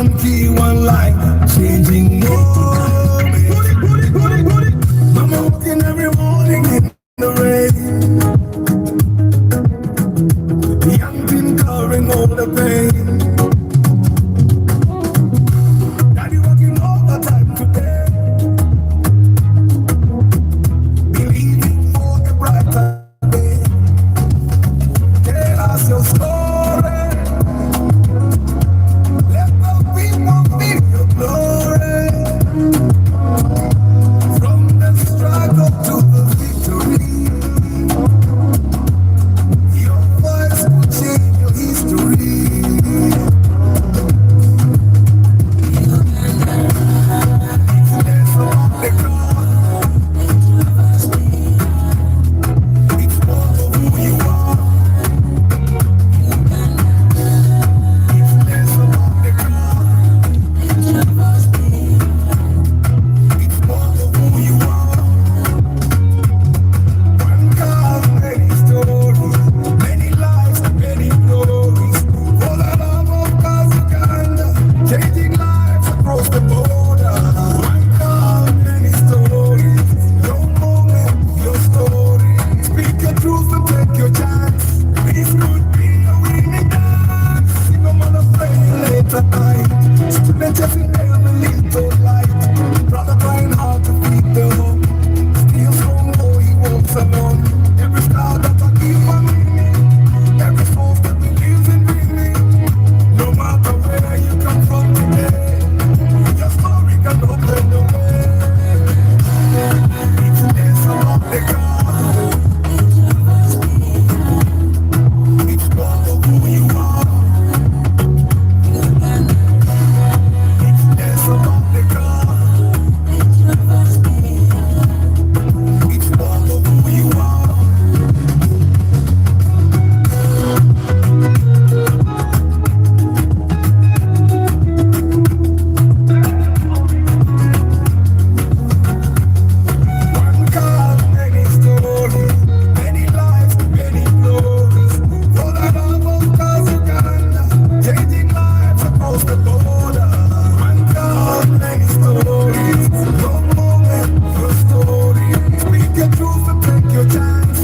one key, one line, changing moment. Mama walking every morning in the rain. Young team covering all the pain. Daddy working all the time today. Believing for a brighter day. Tell us your story. Let the people feel your glory. From the struggle to the victory. Your voice will change your history. There's a the God. It's more of who you are. There's a the God. It's more of who you are. One God, many stories, many lives, many glories. For the love of God's Uganda, changing lives across the border. One God, many stories. Your moment, your story. Speak your truth and take your chance. This could be a winning dance. No matter praying late at night. Students just in there a little light. Brother trying hard to feed the home. Still strong though he walks alone. Every star that I give a meaning. Every soul that believes in dreaming. No matter where you come from today, your story can open the way. It's about the God. It's more of who you are. It's about the God. It's more of who you are. One God, many stories, many lives, many glories. For the love of God's Uganda, changing lives across the border. One God, many stories. Your moment, your story. Speak your truth and take your chance.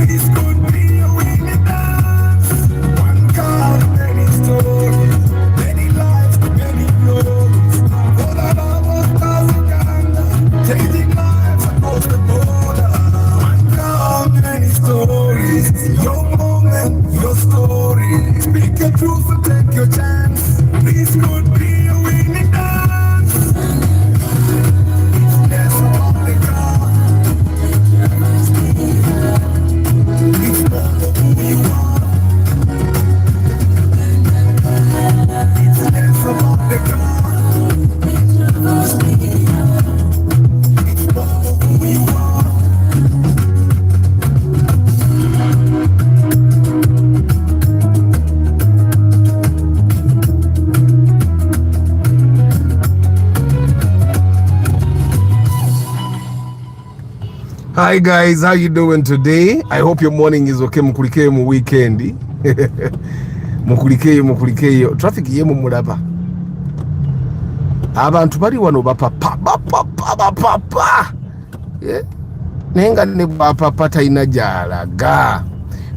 This could be a winning dance. One God, many stories, many lives, many glories. For the love of God's Uganda, changing lives across the border. One God, many stories. Your moment, your story. Speak your truth and take your chance. This could be a winning dance. There's only God. It's more of who you are. There's only God. It's more of who you are. Hi guys, how you doing today? I hope your morning is okay. Mukulike mu weekend. mukulike traffic yemu mulaba. Abantu bali wano bapapa. Yeah. Nenga ne bapapa taina jalaga.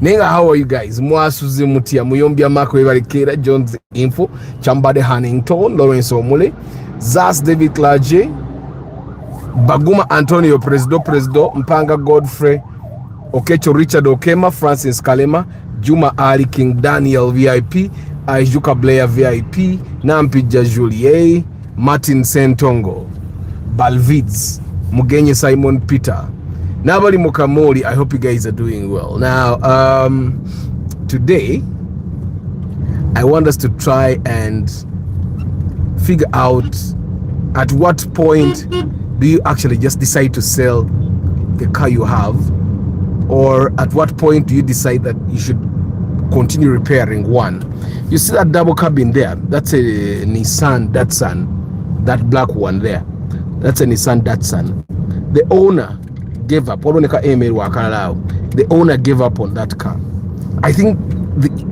Nenga, how are you guys? Mwasuze mutia muyombya mako ebalekera Jones Info, Chambade Hannington, Lawrence Omule, Zas David Clergy, Baguma Antonio Presido, Mpanga Godfrey, Okecho Richard Okema, Francis Kalema, Juma Ali King Daniel VIP, Ajuka Blair VIP, Nampija Julie, Martin Sentongo, Balvids, Mugenye Simon Peter, Nabali Mukamori. I hope you guys are doing well. Now, today, I want us to try and figure out at what point do you actually just decide to sell the car you have, or at what point do you decide that you should continue repairing one? You see that double cabin there? That's a Nissan Datsun, that black one there. That's a Nissan Datsun. The owner gave up. The owner gave up on that car. I think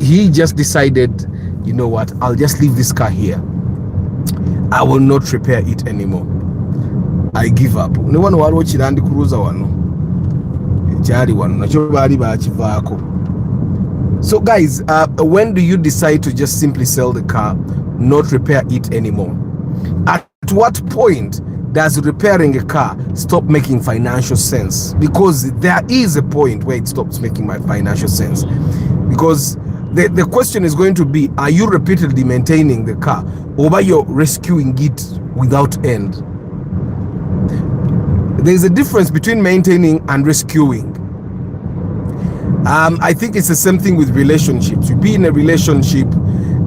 he just decided, you know what, I'll just leave this car here. I will not repair it anymore. I give up. Ne wano waliwo Kirandi Cruiser wano. Kyali wano nakyo baali bakivaako. So guys, when do you decide to just simply sell the car, not repair it anymore? At what point does repairing a car stop making financial sense? Because there is a point where it stops making my financial sense. Because the question is going to be, are you repeatedly maintaining the car, or are you rescuing it without end? There's a difference between maintaining and rescuing. I think it's the same thing with relationships. You be in a relationship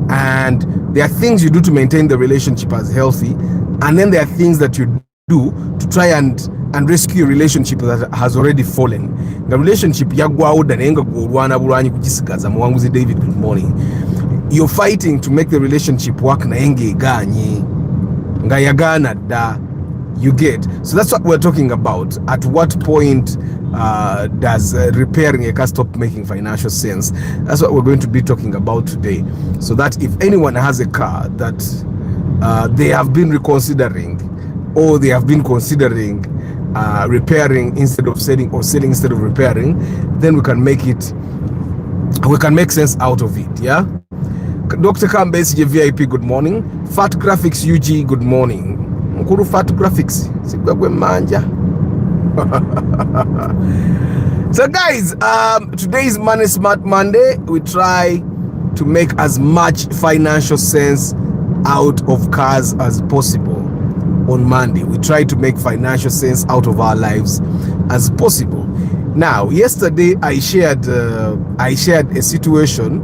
and there are things you do to maintain the relationship as healthy, and then there are things that you do to try and rescue a relationship that has already fallen. The relationship David, good morning. You're fighting to make the relationship work you get. So that's what we're talking about. At what point does repairing a car stop making financial sense? That's what we're going to be talking about today. So that if anyone has a car that they have been reconsidering, or they have been considering repairing instead of selling, or selling instead of repairing, then we can make sense out of it. Yeah. Dr. Kambes VIP, good morning. Fat Graphics UG, good morning. Mkuru Fat Graphics, sigwagwe manja. So guys, today is Money Smart Monday. We try to make as much financial sense out of cars as possible. On Monday, we try to make financial sense out of our lives as possible. Now, yesterday I shared a situation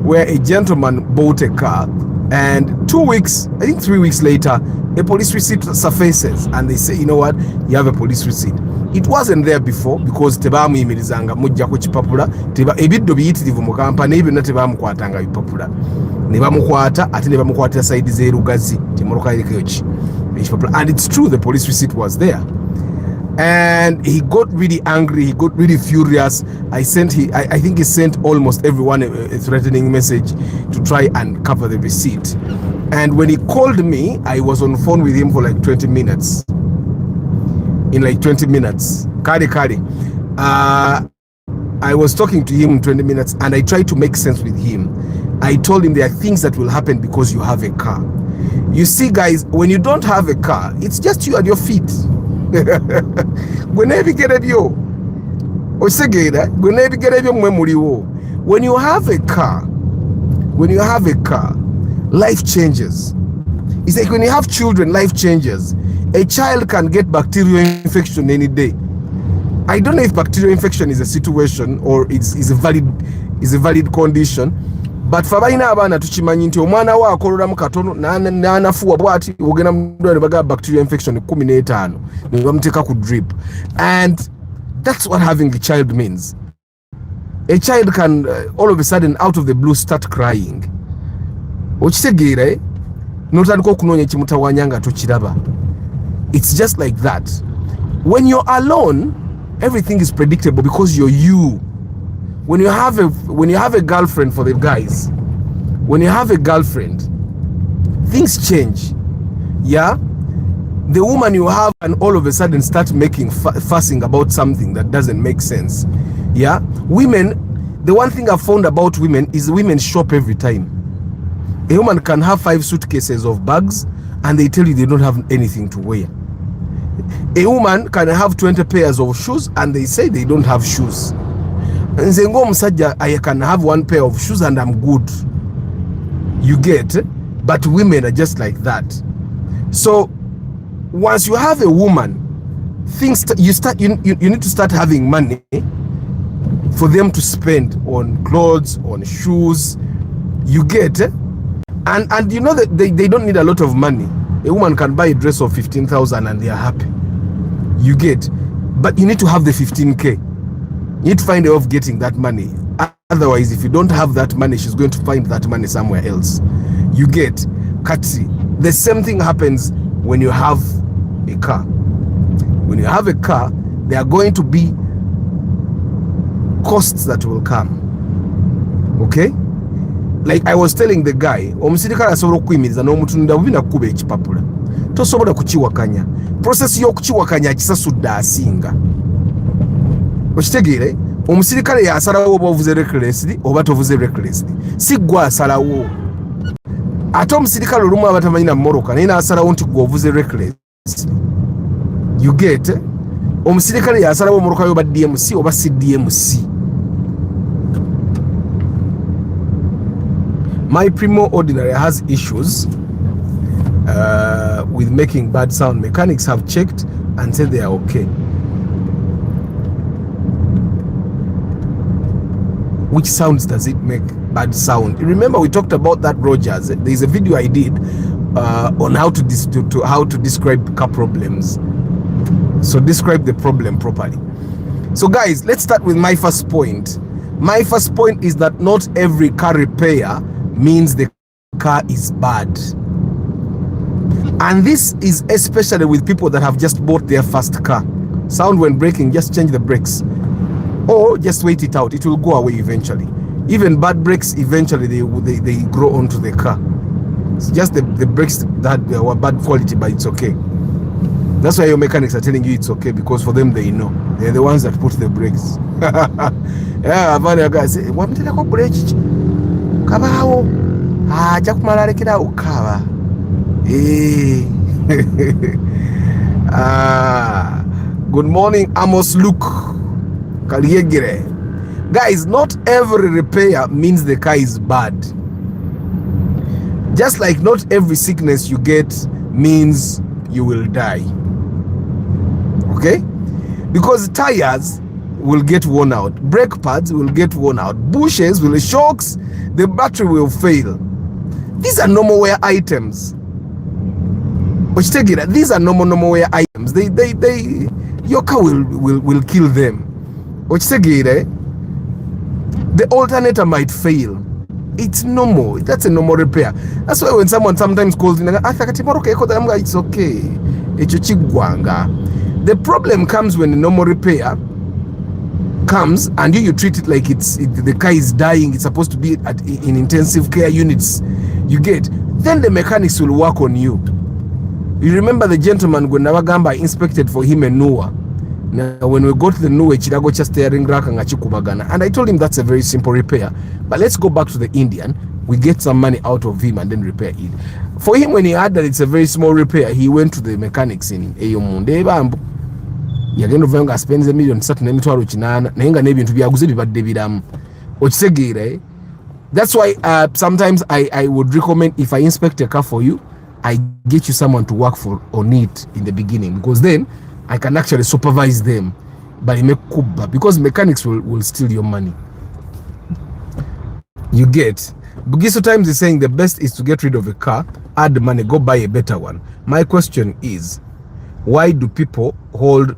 where a gentleman bought a car, and 2 weeks, I think 3 weeks later, a police receipt surfaces, and they say, you know what, you have a police receipt. It wasn't there before because tebamuyimirizanga mujja ku kipapula, ebiddo biyitirivu mu kampani ebyo tebamukwatanga bipapula. Ne bamukwata ate ne bamukwatira side z'erugazi temoroka eriko ki. And it's true, the police receipt was there. And he got really angry, he got really furious. I think he sent almost everyone a threatening message to try and cover the receipt. And when he called me, I was on the phone with him for like 20 minutes. In like 20 minutes. Kari. I was talking to him in 20 minutes, and I tried to make sense with him. I told him there are things that will happen because you have a car. You see, guys, when you don't have a car, it's just you and your feet. When you have a car, life changes. It's like when you have children, life changes. A child can get bacterial infection any day. I don't know if bacterial infection is a situation or is a valid condition. But fabaina abana tukimanyi nti omwana wa akolora mu katono n'anafuwa bwati ogenda mu ddwaliro baga bacterial infection 15 ne bamuteeka ku drip. And that's what having a child means. A child can all of a sudden out of the blue start crying. Okitegeera n'otandika okunoonya ekimutawanya nga tokiraba. It's just like that. When you're alone, everything is predictable because you're you. When you have a girlfriend, for the guys, when you have a girlfriend, things change. Yeah, the woman you have and all of a sudden start making fussing about something that doesn't make sense. Yeah, women, the one thing I've found about women is women shop every time. A woman can have 5 suitcases of bags and they tell you they don't have anything to wear. A woman can have 20 pairs of shoes and they say they don't have shoes. I can have 1 pair of shoes and I'm good. You get? But women are just like that. So once you have a woman, you need to start having money for them to spend on clothes, on shoes. You get? And you know that they don't need a lot of money. A woman can buy a dress of 15,000 and they are happy. You get? But you need to have the 15K. You need to find a way of getting that money. Otherwise, if you don't have that money, she's going to find that money somewhere else. You get? Katsi. The same thing happens when you have a car. When you have a car, there are going to be costs that will come. Okay? like I was telling the guy, omusirikale asobola okuyimiriza n'omutunda bubi nakuba ekipapula tosobola kukiwakanya. Process y'okukiwakanya akisasudde asinga. Okitegeere, omusirikale yasalawo oba ovuze recklessly oba tovuze recklessly, si gwe asalawo. Ate omusirikale olumu aba tamanyi na mmoroka naye n'asalawo nti gwe ovuze recklessly. You get? Omusirikale yasalawo mmoroka yo ba DMC oba si DMC. My Primo Ordinary has issues with making bad sound. Mechanics have checked and said they are okay. Which sounds does it make bad sound? Remember we talked about that, Rogers. There is a video I did on how to describe car problems. So describe the problem properly. So guys, let's start with my first point. My first point is that not every car repair means the car is bad. And this is especially with people that have just bought their first car. Sound when braking, just change the brakes. Or just wait it out, it will go away eventually. Even bad brakes, eventually they grow onto the car. It's just the brakes that were bad quality, but it's okay. That's why your mechanics are telling you it's okay, because for them they know. They're the ones that put the brakes. Yeah, I've guys say, what did I go brake? Kabao. Jakumala alekera ukaba. Good morning, Amos Luke. Kaliegere. Guys, not every repair means the car is bad. Just like not every sickness you get means you will die. Okay? Because tires will get worn out, brake pads will get worn out, bushes will, shocks, the battery will fail. These are normal wear items. But take it, these are normal wear items. Your car will kill them. But take it, the alternator might fail. It's normal. That's a normal repair. That's why when someone sometimes calls me, it's okay. The problem comes when the normal repair comes and you treat it like the car is dying. It's supposed to be in intensive care units. You get? Then the mechanics will work on you. You remember the gentleman when Navagamba inspected for him a Noah. Now, when we go to the Noah, Chirago just steering rack and Achikubagana, and I told him that's a very simple repair. But let's go back to the Indian. We get some money out of him and then repair it. For him, when he heard that it's a very small repair, he went to the mechanics in Eyomunde Bambu. Yagendo venga spends $1 million sat na mitwalo kinana nayenga nebintu byaguze bibadde biramu okisegere. That's why sometimes I would recommend, if I inspect a car for you, I get you someone to work on it in the beginning, because then I can actually supervise them. But because mechanics will steal your money. You get? Bugiso Times is saying the best is to get rid of a car, add money, go buy a better one. My question is, why do people hold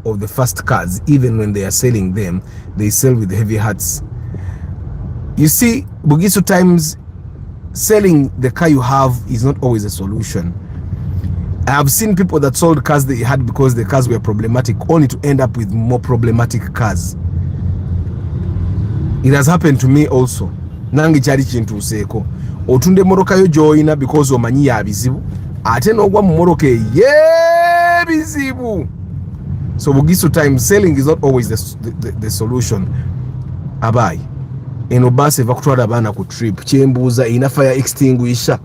of the first cars? Even when they are selling them, they sell with heavy hearts. You see, Bugiso Times, selling the car you have is not always a solution. I have seen people that sold cars they had because the cars were problematic, only to end up with more problematic cars. It has happened to me also. Nangi chali chintu seko otunde moroka yo joina because omanyi ya bizibu ate nogwa mu moroka ye bizibu. So Bugiso Time, selling is not always the solution. Abai eno basi vakutwala abana ku trip kyembuuza ina fire extinguisher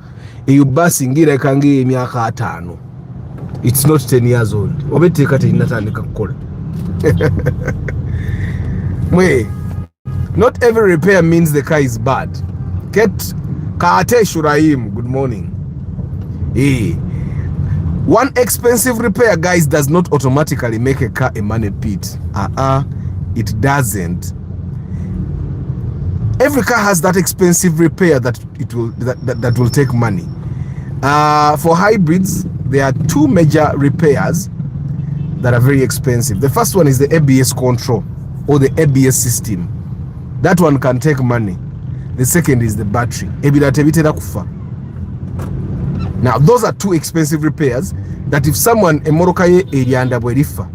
eyo basi ngira kangi emyaka 5. It's not 10 years old. Obeteeka tenatandika kukola. Mwe, not every repair means the car is bad. Kaate Shuraim, good morning. One expensive repair, guys, does not automatically make a car a money pit. It doesn't. Every car has that expensive repair that will take money. For hybrids, there are 2 major repairs that are very expensive. The first one is the ABS control or the ABS system. That one can take money. The second is the battery. Now, those are 2 expensive repairs that if someone emorokaye erianda bwerifa,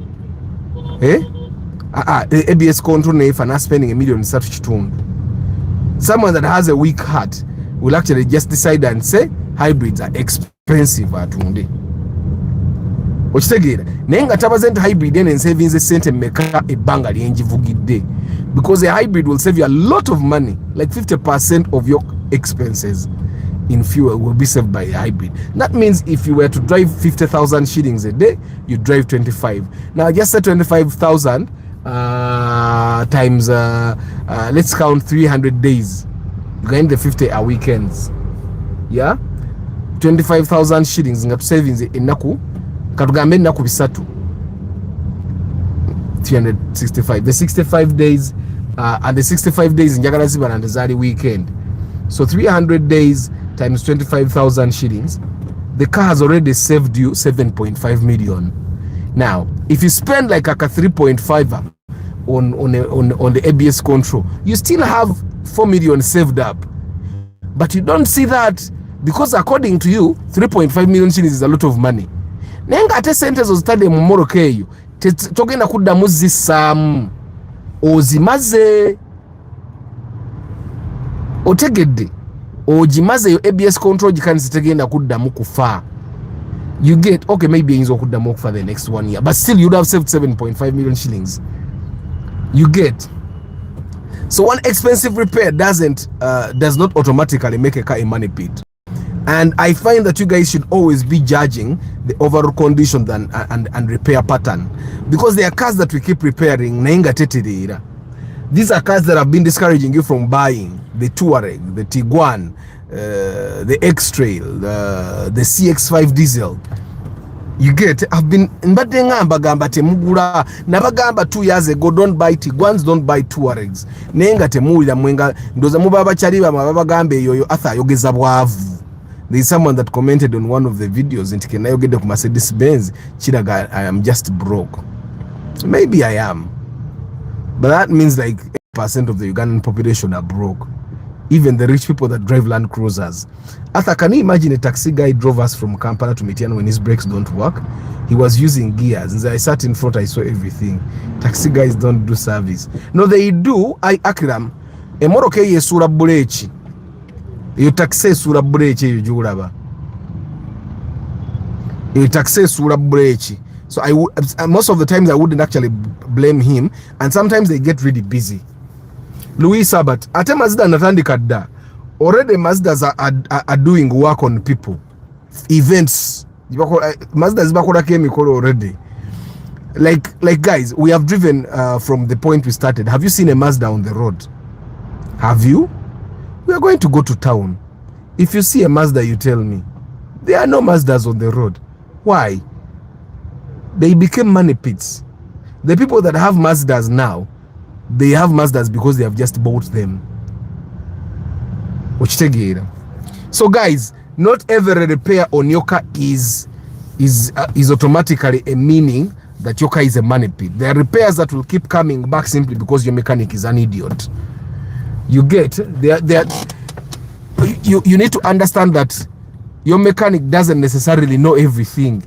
the ABS control neifa na spending $1 million. Someone that has a weak heart will actually just decide and say hybrids are expensive atunde. Okitegeera naye nga tabaze nti hybrid ene savings sente meka ebbanga lyenjivugidde, because a hybrid will save you a lot of money, like 50% of your expenses in fuel will be saved by a hybrid. That means if you were to drive 50,000 shillings a day, you drive 25. Now just say 25,000 times let's count 300 days. Going the 50 are weekends. Yeah, 25,000 shillings in savings in naku katugambe naku bisatu 365. The 65 days and the 65 days in njagala ziba na ndezali weekend. So 300 days times 25,000 shillings, the car has already saved you 7.5 million. Now, if you spend like a 3.5 on the ABS control, you still have 4 million saved up. But you don't see that, because according to you, 3.5 million shillings is a lot of money. Nenga ate sente zo zitadde mu mmoroka eyo togenda kuddamu zissaamu ozimaze. Otegedde ogimaze yo ABS control gikanise tegenda kuddamu kufa. You get, okay, maybe yinza okuddamu okufa the next 1 year, but still you'd have saved 7.5 million shillings. You get. So one expensive repair does not automatically make a car a money pit. And I find that you guys should always be judging the overall condition and repair pattern, because there are cars that we keep repairing. These are cars that have been discouraging you from buying the Touareg, the Tiguan, the X-Trail, the CX-5 diesel. You get, I've been bagamba temugula nabagamba 2 years ago, don't buy Tiguans, don't buy Touaregs. Nenga temulira mwenga ndoza mubaba chaliba mabagambe yoyo atha yogeza bwavu. There is someone that commented on one of the videos nti kenayogedde ku Mercedes Benz kiraga I am just broke. Maybe I am, but that means like 8% of the Ugandan population are broke. Even the rich people that drive Land Cruisers. Arthur, can you imagine a taxi guy drove us from Kampala to Mityana when his brakes don't work? He was using gears. And I sat in front, I saw everything. Taxi guys don't do service. No, they do. I akram. Emoroke ye sura bulechi. You taxi sura bulechi you juraba. You taxi sura bulechi. So I would, most of the times I wouldn't actually blame him, and sometimes they get really busy. Louis Sabat, ate Mazda natandika da. Already Mazdas are doing work on people. Events. Mazda zibakola chemical already. Like guys, we have driven from the point we started. Have you seen a Mazda on the road? Have you? We are going to go to town. If you see a Mazda, you tell me. There are no Mazdas on the road. Why? They became money pits. The people that have Mazdas now, they have Mazdas because they have just bought them. So guys, not every repair on your car is automatically a meaning that your car is a money pit. There are repairs that will keep coming back simply because your mechanic is an idiot. You get, you need to understand that your mechanic doesn't necessarily know everything.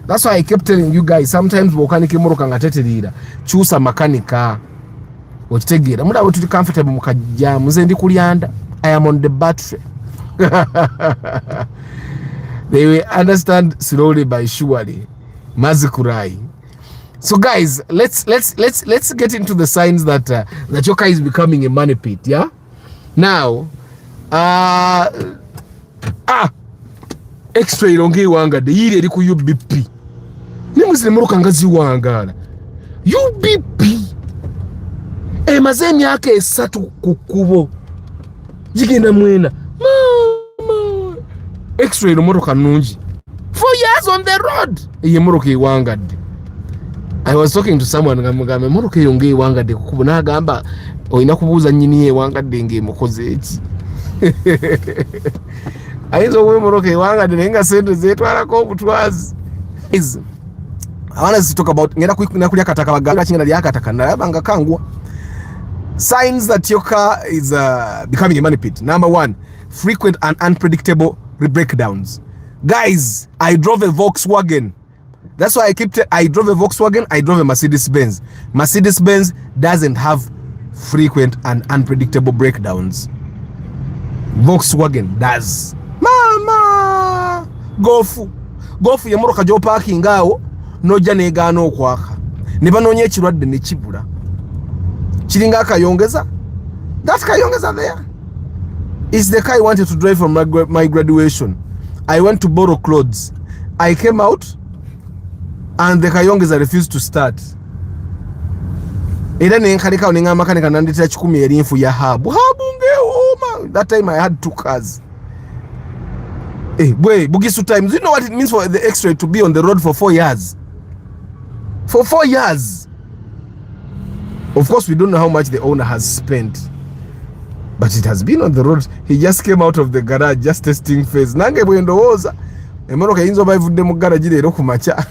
That's why I kept telling you guys, sometimes mechanic moroka ngateterira choose a mechanic. Okitegera muda wetu comfortable mukajja muze ndi kulyanda. I am on the battery. They will understand slowly by surely. Mazikurai. So guys, let's get into the signs that that your car is becoming a money pit. Yeah. Now, extra ilonge wanga de yiri eri ku UBP. Ni musile muruka ngazi wangala. UBP. Maze myaka esatu kukubo. Jigenda mwena. Mama. X-ray motoka nungi. 4 years on the road. Ye motoka iwangadde. I was talking to someone ngamugamba motoka yonge iwangadde kukubo nagamba oyina kubuuza nnyini iwangadde ng'emukoze eki. Ayinza okuba motoka iwangadde naye nga sente zeetwalako obutwazi. I want to talk about ngenda kulya kataka baganga kingenda lyakataka nalabanga kangwa. Signs that your car is becoming a money pit. Number 1, frequent and unpredictable breakdowns. Guys, I drove a Volkswagen. That's why I drove a Volkswagen, I drove a Mercedes Benz. Mercedes Benz doesn't have frequent and unpredictable breakdowns. Volkswagen does. Mama Golf ya moroka jo parking awo noja negana okwaka ne banonye ekirwadde ne kibula kiringa akayongeza. That kayongeza there is the car I wanted to drive from my graduation. I went to borrow clothes. I came out and the kayongeza refused to start. Era nenkaleka oninga makanika nandita 10 erinfu ya habu ngeoma. That time I had 2 cars. Boy, Bugisu times. You know what it means for the X-ray to be on the road for 4 years? For 4 years. Of course, we don't know how much the owner has spent, but it has been on the road. He just came out of the garage, just testing phase. Nange bwendo woza. Emono kayinzo bayivudde mu garage leero ku macha.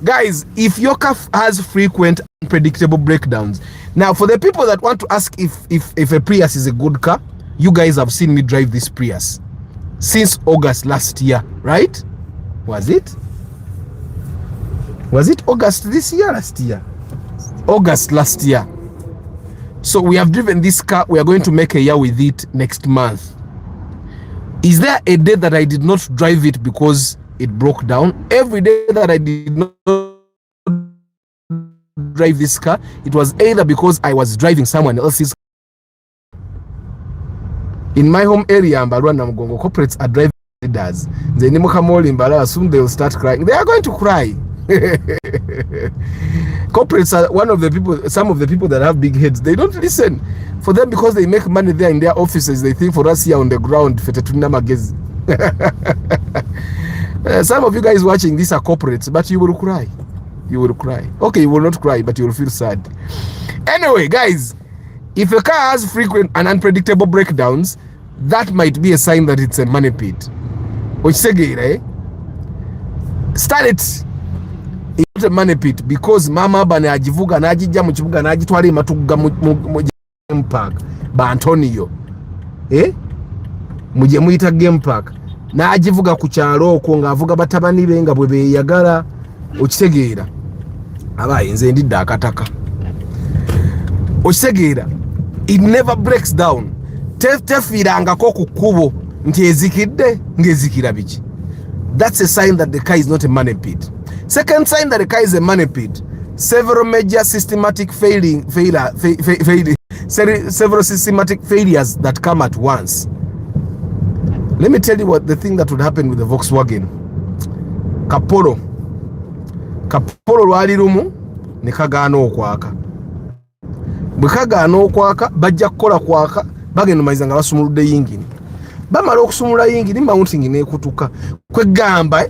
Guys, if your car has frequent unpredictable breakdowns. Now, for the people that want to ask if a Prius is a good car, you guys have seen me drive this Prius since August last year, right? Was it August this year, last year? August last year. So we have driven this car. We are going to make a year with it next month. Is there a day that I did not drive it because it broke down? Every day that I did not drive this car, it was either because I was driving someone else's. In my home area, Mbalwa na Mgongo, corporates are driving leaders. Soon they will start crying. They are going to cry. Corporates are one of the people, some of the people that have big heads. They don't listen. For them, because they make money there in their offices, they think for us here on the ground, some of you guys watching this are corporates, but you will cry. You will cry. Okay, you will not cry, but you will feel sad. Anyway, guys, if a car has frequent and unpredictable breakdowns, that might be a sign that it's a money pit. Which say, start it. It's not a money pit because mama bane ajivuga na ajija mu kibuga na ajitwala matuga mu game park ba Antonio. Muje muyita game park na ajivuga ku kyalo okwo nga avuga batabani be nga bwe beyagala. Okitegeera abaye nze ndidda akataka. Okitegeera it never breaks down. Tefirangako ku kubo nti ezikidde ngezikira biki. That's a sign that the car is not a money pit. Second sign that the car is a money pit: several major systematic several systematic failures that come at once. Let me tell you what the thing that would happen with the Volkswagen. Kapolo lwali lumu ne kagaana okwaka. Bwe kagaana okwaka bajja kukola kwaka bagenda maiza nga basumuludde yingini. Bamala okusumula yingini mounting neekutuka. Kwegamba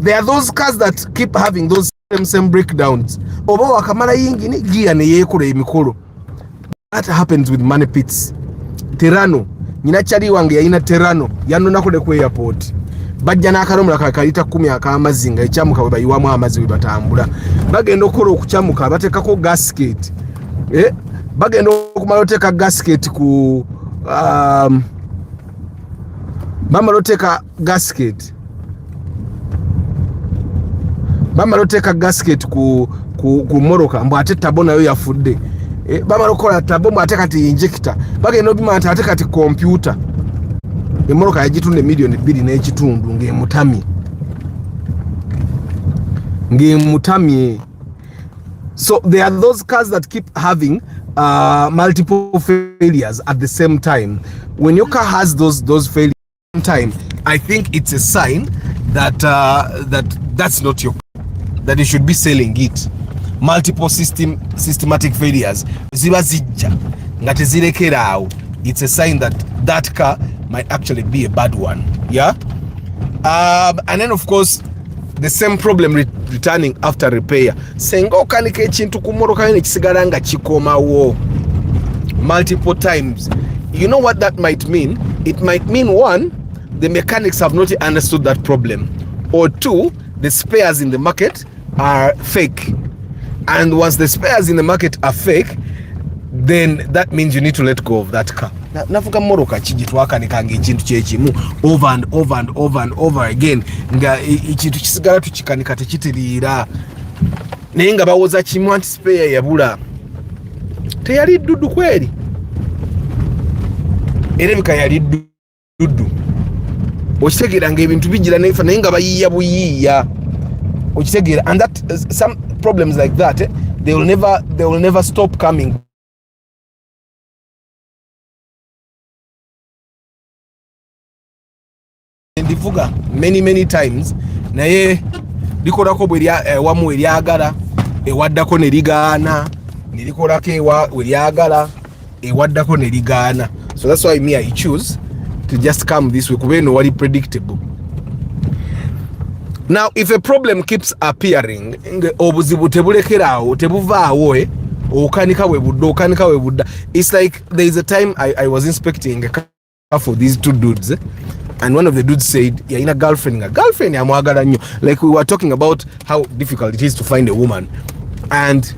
there are those cars that keep having those same breakdowns. Oba wakamala yingini gear ne yeekola emikolo. That happens with money pits. Terrano, nyina chali wange yalina Terrano yanonako ne ku airport. Bajja n'akalomula kakalita 10 ak'amazinga ekyamuka bwe bayiwamu amazi bwe batambula. Bagenda okukola okukyamuka bateekako gasket. Bagenda okumala oteeka gasket ku bamala oteeka gasket. Bamala oteeka gasket ku moroka mbu ate tabo nayo yafudde. Bamala okola tabo mbu ate kati injector. Bagenda obima ate kati computer. Emoroka yagitunde million 2 n'ekitundu ng'emutami. So there are those cars that keep having multiple failures at the same time. When your car has those failures at the same time, I think it's a sign that that's not your car, that you should be selling it. Multiple systematic failures ziba zijja nga tezirekeraawo. It's a sign that that car might actually be a bad one. Yeah. And then of course the same problem returning after repair. Senga okanika ekintu ku moroka yo ne kisigala nga kikomawo multiple times. You know what that might mean? It might mean, one, the mechanics have not understood that problem, or two, the spares in the market are fake. And once the spares in the market are fake, then that means you need to let go of that car. Nafuka moroka kijitwakanikanga ekintu kyekimu over and over and over and over again nga ekintu kisigala tukikanika tekitiriira naye nga bawoza kimu anti spare yabula. teyali dudu kweli erabika yali dudu okitegeera ng'ebintu bigira nefa naye nga bayiiya buyiiya okitegeera and that some problems like that they will never stop coming ndivuga many times naye likolako bwe wamu eryagala ewaddako ne ligaana nelikolako we lyagala ewaddako ne ligaana. So that's why me I choose to just come this way kubera no wali predictable. Now if a problem keeps appearing obuzibu tebulekerawo tebuvaawo okanika we budda it's like there is a time I was inspecting a car for these two dudes and one of the dudes said yeah in a girlfriend amwagala nnyo, like we were talking about how difficult it is to find a woman and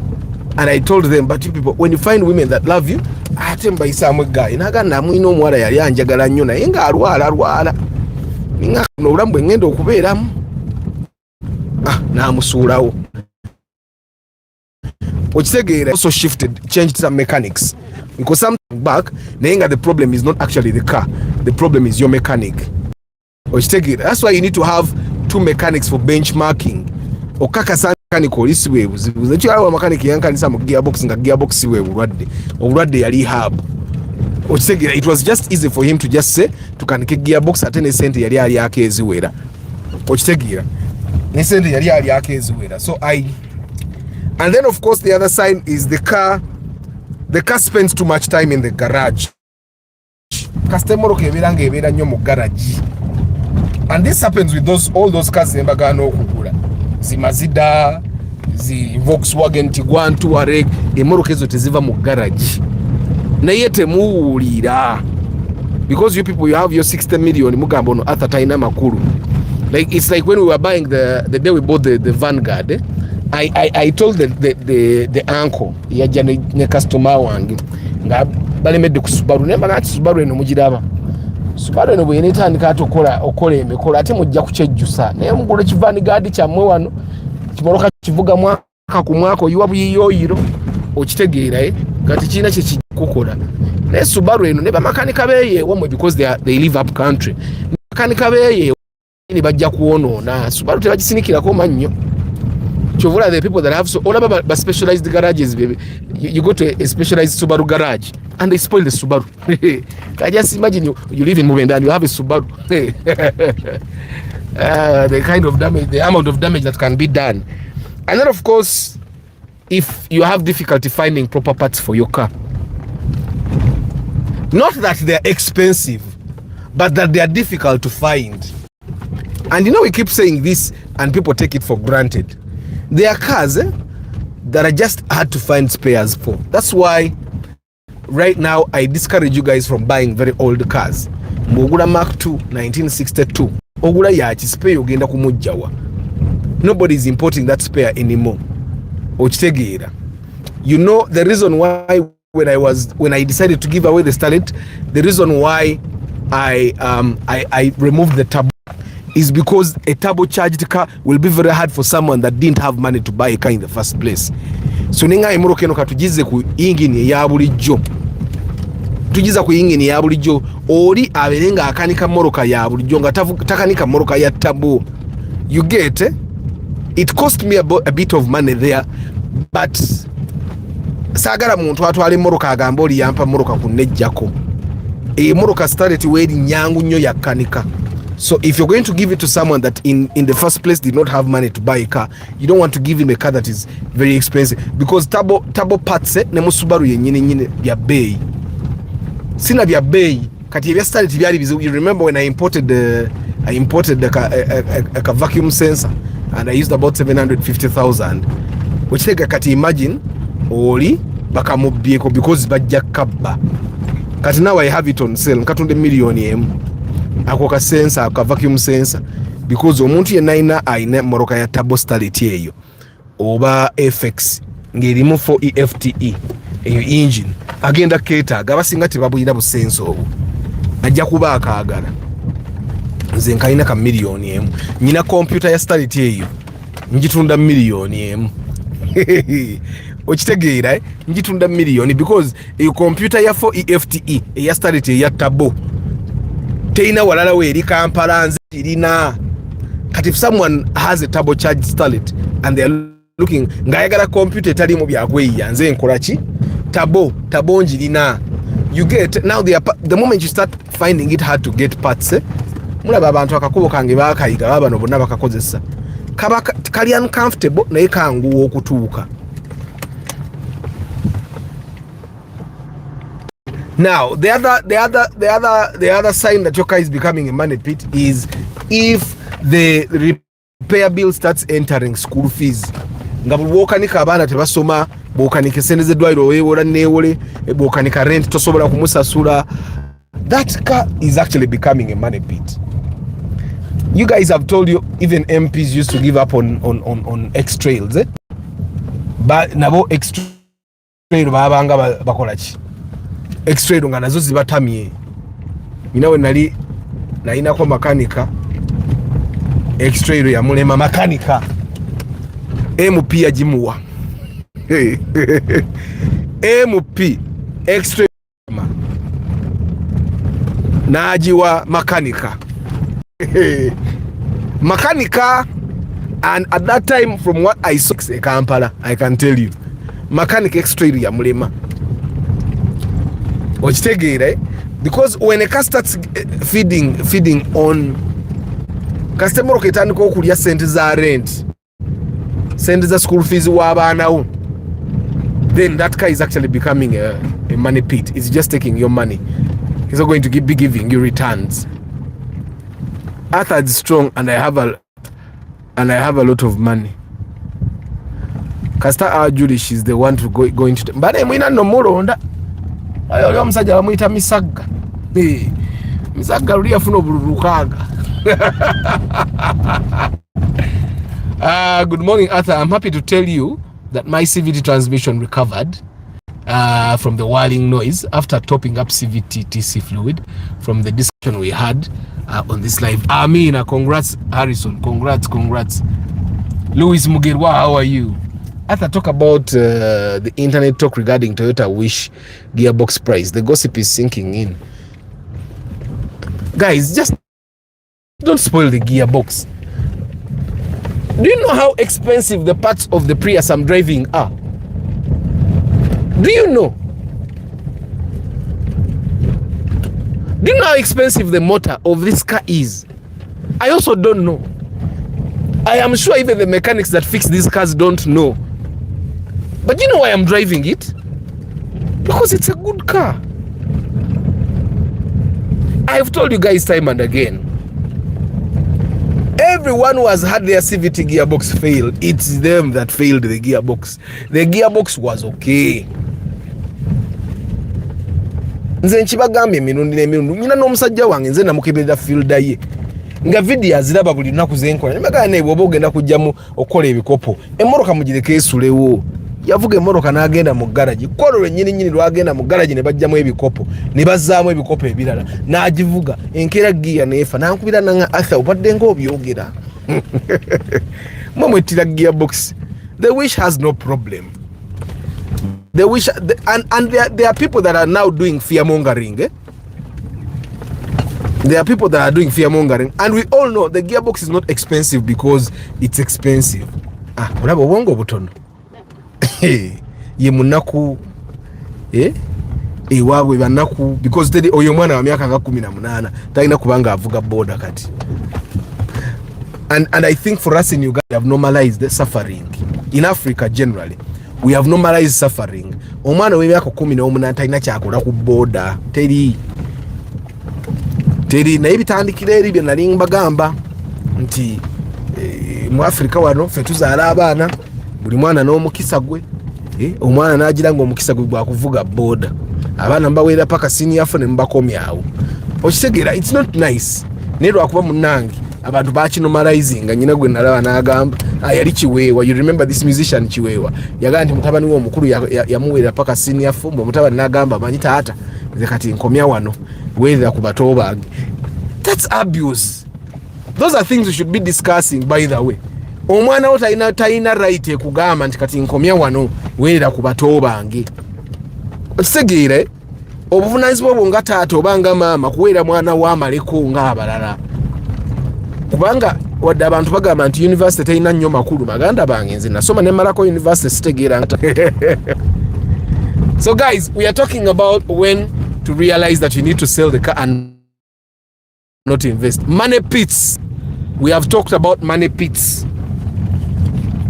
I told them but you people when you find women that love you ate mbayisamu guy nagana mwino omuwala yali anjagala nnyo naye nga alwala ninga n'obulamu bwe ngenda okubeeramu namusuulawo okitegeera also changed some mechanics because some back naye nga the problem is not actually the car, the problem is your mechanic okitegeera. That's why you need to have two mechanics for benchmarking okakasa mechanic olisi webuzibuze ekyo mechanic yankanisa mu gearbox nga gearbox we obulwadde yali hub okitegeera. It was just easy for him to just say tukanike gearbox ate ne sente yali ali akeziwera okitegeera ne sente yali ali akeziwera. So and then of course the other side is the car spends too much time in the garage. Customer keberanga ebera nnyo mu garage and this happens with all those cars embagano okugula zi Mazda zi Volkswagen Tiguan Touareg emoroka ezo teziva mu garage naye temuwulira because you people you have your 60 million mugamba ono Arthur taina makulu. Like it's like when we were buying the day we bought the Vanguard I told the uncle yajja ne customer wange nga balemedde ku Subaru nemba ngati Subaru eno mugiraba Subaru eno bwe netandika okola emikola ate mujja kukyejjusa naye mugula Vanguard kyammwe wano kimoroka kivuga mwaka ku mwaka oyiwa buyiyoyiro okitegeera kati kiina kye kikukola naye Subaru eno ne bamakanika beeye wamwe because they live up country makanika beeye ni bajja kuwonoona Subaru tebagisinikirako mannyo. Chovula the people that have all about specialized garages baby. You go to a specialized Subaru garage and they spoil the Subaru. I just imagine you live in Uganda and you have a Subaru. The kind of damage, the amount of damage that can be done. And then of course if you have difficulty finding proper parts for your car, not that they're expensive but that they are difficult to find. And you know we keep saying this and people take it for granted. There are cars that are just hard to find spares for. That's why right now I discourage you guys from buying very old cars. Mogula Mark II 1962 ogula yachi spare ogenda kumujjawa. Nobody is importing that spare anymore. Okitegeera. You know the reason why when I decided to give away the Starlet, the reason why I removed the turbo is because a turbocharged car will be very hard for someone that didn't have money to buy a car in the first place. So ninga emoroka eno katugize ku engine ya bulijjo. Tugiza ku engine ya bulijjo oli aberenga akanika moroka ya bulijjo nga takanika moroka ya turbo. You get it cost me a bit of money there but sagala muntu atwale moroka agamba oli yampa moroka kunejjako. Moroka Starlet weri nyangu nnyo yakanika. So if you're going to give it to someone that in the first place did not have money to buy a car, you don't want to give him a car that is very expensive because turbo parts ne Subaru yenyine bya bay. Sina bya bay kati ebya Starlet byali bizu. You remember when I imported a vacuum sensor and I used about 750,000. Which take kati imagine oli bakamubyeko because bajja kabba. Kati now I have it on sale nkatunde million ako ka sensor ka vacuum sensor because omuntu yenna aina moroka ya turbo Starlet eyo oba FX ngerimu 4 EFTE eyo engine agenda keta gabasinga tebabuyina bu sensor obu ajja kuba akaagala nze nkaina ka million nyina computer ya Starlet eyo njitunda million okitegeera njitunda million because a computer ya 4 EFTE ya starite ya tabo teina walala we eri Kampala nze irina kati if someone has a turbo charge starlet and they are looking ngayagala computer tali mu byakweya nze nkola ki tabo njirina you get now the moment you start finding it hard to get parts mulaba abantu akakubo kange bakayiga babano bonna bakakozesa kaba kali uncomfortable naye kangu okutuuka. Now the other sign that your car is becoming a money pit is if the repair bill starts entering school fees. Nga bwokanika abaana tebasoma bwokanika sente z'eddwaliro weewola neewole bwokanika rent tosobola kumusasula. That car is actually becoming a money pit. You guys have told you even MPs used to give up on X-Trails but nabo X-Trail babanga bakola ki X-Trail nga nazo zibatamye. Minawe nalina kwa makanika X-Trail ya mulema makanika MP yajimuwa MP X-Trail najiwa makanika makanika. And at that time from what I saw in Kampala, I can tell you mechanic X-Trail ya mulema okitegeera because when a car starts feeding on customer oketandika okulya sente za rent, sente za school fees w'abaanawo, then that car is actually becoming a money pit. It's just taking your money. It's not going to be giving you returns. Arthur is strong and I have a lot of money. Kasita Ajuli, she's the one to going to but mwina no mulonda ayo omusajja bamuyita Misagga Misagga luli afuna obululukaga. Good morning Arthur, I'm happy to tell you that my CVT transmission recovered from the whirling noise after topping up CVT TC fluid from the discussion we had on this live. Amina, congrats Harrison, congrats. Louis Mugerwa, how are you? Arthur, talk about the internet talk regarding Toyota Wish gearbox price. The gossip is sinking in. Guys, just don't spoil the gearbox. Do you know how expensive the parts of the Prius I'm driving are? Do you know? Do you know how expensive the motor of this car is? I also don't know. I am sure even the mechanics that fix these cars don't know. But you know why I'm driving it? Because it's a good car. I've told you guys time and again. Everyone who has had their CVT gearbox fail, it's them that failed the gearbox. The gearbox was okay. Nze nchibagambye emirundi n'emirundi nyina n'omusajja wange nze namukeberera fielda ye nga video aziraba buli lunaku zenkola nemagana naye bw'oba ogenda kujjamu okola ebikopo emmoroka mugireko esulewo. Yavuga emmoroka n'agenda mu garagi kolo lwennyini lwagenda mu garagi ne bajjamu ebikopo ne bazzaamu ebikopo ebirala n'agivuga enkeera giya neefa nankubira nanga Arthur obadde ng'obyogera mwe mwettira gearbox. The Wish has no problem. The Wish and there are people that are now doing fear mongering. There are people that are doing fear mongering, and we all know the gearbox is not expensive because it's expensive. Olaba obwongo butono ye munaku ewaabwe banaku because tedi oyo mwana wa myaka nga 18 talina kubanga avuga boda kati. And I think for us in Uganda we have normalized the suffering. In Africa generally we have normalized suffering. Omwana w'emyaka 18 talina kyakola ku boda teri naye bitandikira eri bye nali mbagamba nti mu Africa wano ffe tuzaala abaana buli mwana n'omukisa gwe. Omwana n'agira nga omukisa gwe gwa kuvuga boda abaana mbaweera paka senior fo ne mbakomyawo. Okitegeera it's not nice. Naye lwakuba munnange abantu bakinomalizing nga nyina gwe nalaba n'agamba yali Kiweewa. You remember this musician Kiweewa yagamba nti mutabani we omukulu yamuweera paka senior fo mbu mutabani n'agamba manyi taata nze kati nkomya wano weerera ku bato bange. That's abuse. Those are things we should be discussing by the way. omwana wo talina right kugamba nti kati nkomya wano weera ku bato bange. Okisegeere obuvunaanyizibwa bwo nga taata oba nga maama kuweera mwana wo amaleko ng'abalala. Kubanga wadde abantu bagamba nti university terina nnyo makulu, baganda bange nze nasoma ne malako university sitegeera. So guys, we are talking about when to realize that you need to sell the car and not invest. Money pits. We have talked about money pits.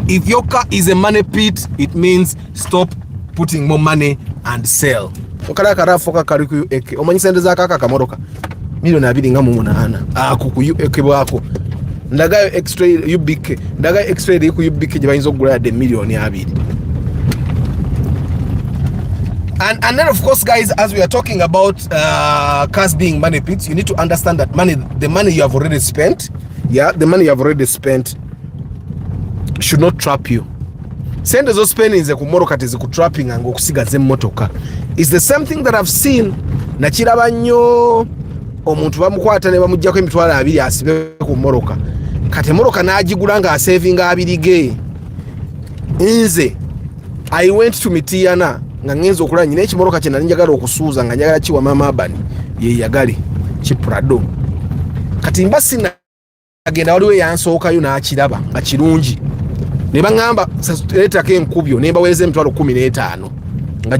If your car is a money pit, it means stop putting more money and sell. Okala karafoka kariku eke. Omanyi sente za kaka kamoroka. Milioni 2.8. Ako ku eke bwako. Ndagayo extra UBK. Ndagayo extra eri ku UBK jibayinza okugula de milioni 2. And then of course guys, as we are talking about cars being money pits, you need to understand that the money you have already spent, the money you have already spent should not trap you. Sente zo spending ze kumoroka tezi ku trapping ngo okusigaza emmotoka. It's the same thing that I've seen na kiraba nnyo omuntu bamukwata ne bamujjako emitwalo 2 asibe ku moroka. Kati moroka n'agigula nga saving 2 ge. Nze I went to Mitiana nga ngenzo okulanya nyine ekimoroka kye nali njagala okusuuza nga njagala kiwa mama Abani ye yagali ki Prado. Kati mbasi agenda waliwe yansookayo n'akiraba nga kirungi. Ne bangamba leta ke nkubyo ne baweze emitwalo 15 nga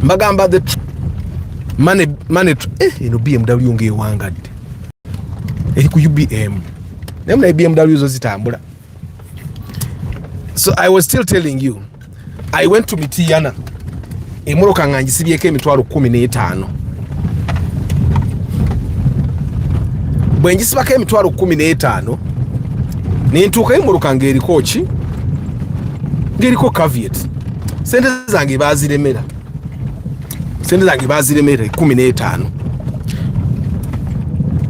mbagamba the money eno BMW ngewangadde eri ku UBM nemuna BMW zo zitambula. So I was still telling you, I went to Mitiana emoroka nga ngisibyeko emitwalo 15 bwe ngisibako emitwalo 15 nentuuka emoroka ng'eriko ki ng'eriko caveat. Sente zange baziremera 15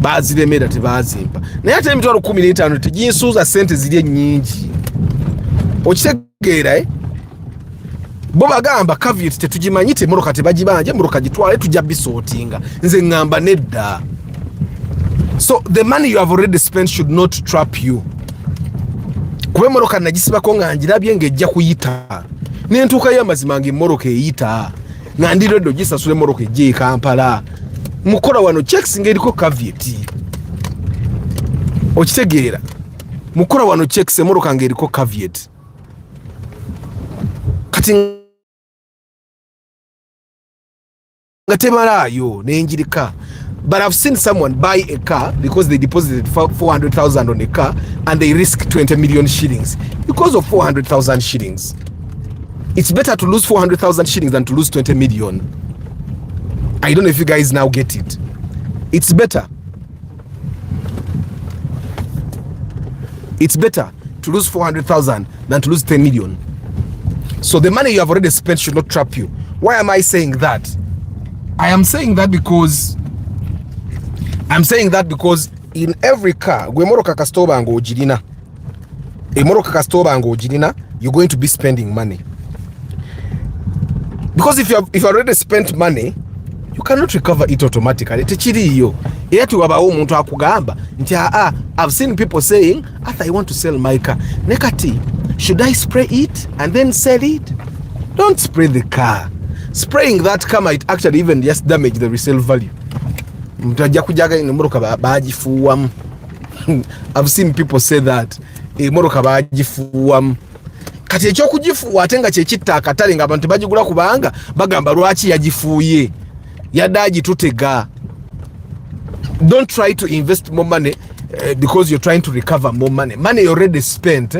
baziremera tebazimpa naye ate emitwalo 15 teginsuuza sente ziri ennyingi. Okitegeera bo bagamba caveat tetugimanyi temoroka tebagibanja moroka gitwale tujja bisortinga nze ngamba nedda. So the money you have already spent should not trap you. Kuba moroka nagisibako nga njirabye ngejja kuyita nentuuka y'amazima ng'emmoroka eyita nga ndireddo gisasule moroka ejje Kampala mukola wano checks ng'eriko caveat. Okitegeera mukola wano checks emmoroka ng'eriko caveat. Kati nga temalayo nenjirika. But I've seen someone buy a car because they deposited 400,000 on a car and they risk 20 million shillings because of 400,000 shillings. It's better to lose 400,000 shillings than to lose 20 million. I don't know if you guys now get it. It's better. It's better to lose 400,000 than to lose 10 million. So the money you have already spent should not trap you. Why am I saying that? I am saying that because in every car, emoroka kasitoba nga ogirina, you're going to be spending money. Because if you already spent money, you cannot recover it automatically. Tekiriyo. Era tuwabawo omuntu akugamba nti I've seen people saying, I want to sell my car. Nekati, should I spray it and then sell it? Don't spray the car. Spraying that car might actually even just damage the resale value. Mtajja kujaga emoroka bagifuwamu. I've seen people say that emoroka bagifuwamu. Kati ekyokugifuwa ate nga kyekitta akatale nga abantu bagigula kubanga bagamba lwaki yagifuuye yadde agitutega. Don't try to invest more money because you're trying to recover more money. Money you already spent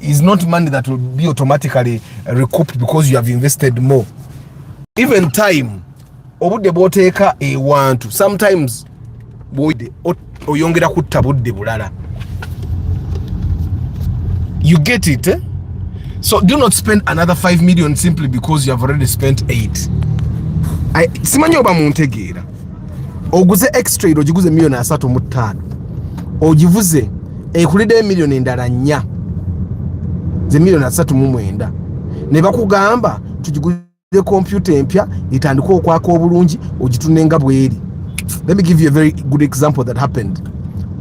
is not money that will be automatically recouped because you have invested more. Even time obudde bwoteeka ewantu sometimes bwide oyongera kutta budde bulala. You get it, eh? So do not spend another 5 million simply because you have already spent 8. Simanyi oba muntegeera. Oguze extra ogiguze $3.5 ogivuze ekulide million endala 4 ze $3.9 ne bakugamba tugiguze computer empya itandika okwaka obulungi ogitunenga bweri. Let me give you a very good example that happened.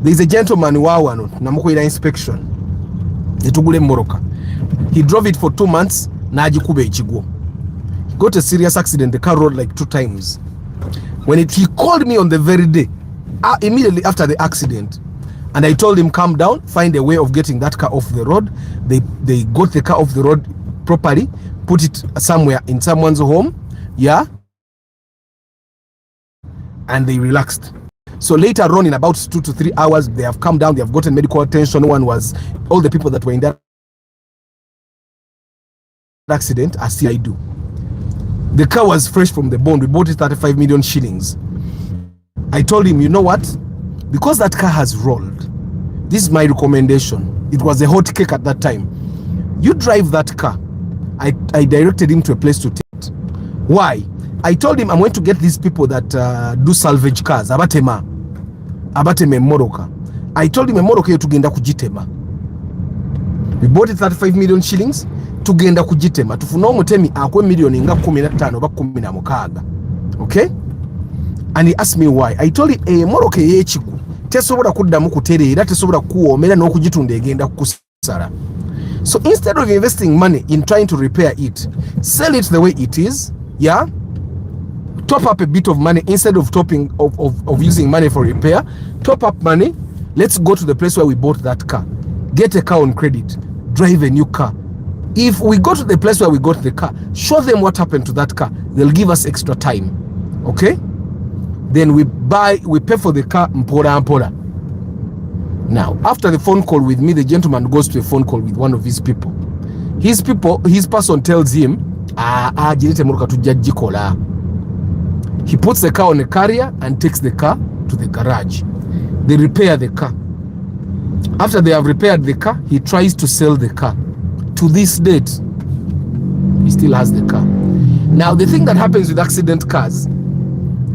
There is a gentleman wawano namukoira inspection etugule moroka. He drove it for 2 months najikuba ekigwo. He got a serious accident. The car rolled like 2 times. When he called me on the very day, immediately after the accident, and I told him, calm down, find a way of getting that car off the road. They got the car off the road properly, put it somewhere in someone's home, yeah, and they relaxed. So later on, in about 2 to 3 hours, they have come down, they have gotten medical attention. All the people that were in that accident are still I do. The car was fresh from the bond. We bought it 35 million shillings. I told him, you know what? Because that car has rolled, this is my recommendation. It was a hot cake at that time. You drive that car. I directed him to a place to take it. Why? I told him I'm going to get these people that do salvage cars. Abateme moroka. I told him moroka tugenda kujitema. We bought it 35 million shillings. Tugenda kujitema. Tufuna omutemi akwe million nga 15 oba 16. Okay? And he asked me why. I told him moroka yechigu tesobola kuddamu kutereera, tesobola kuwoomera n'okugitunda egenda kukusala. So instead of investing money in trying to repair it, sell it the way it is, yeah? Top up a bit of money instead of using money for repair. Top up money. Let's go to the place where we bought that car. Get a car on credit. Drive a new car. If we go to the place where we got the car, show them what happened to that car. They'll give us extra time. Okay? Then we pay for the car mpora mpora. Now, after the phone call with me, the gentleman goes to a phone call with one of his people. His person tells him, he puts the car on a carrier and takes the car to the garage. They repair the car. After they have repaired the car, he tries to sell the car. To this date, he still has the car. Now, the thing that happens with accident cars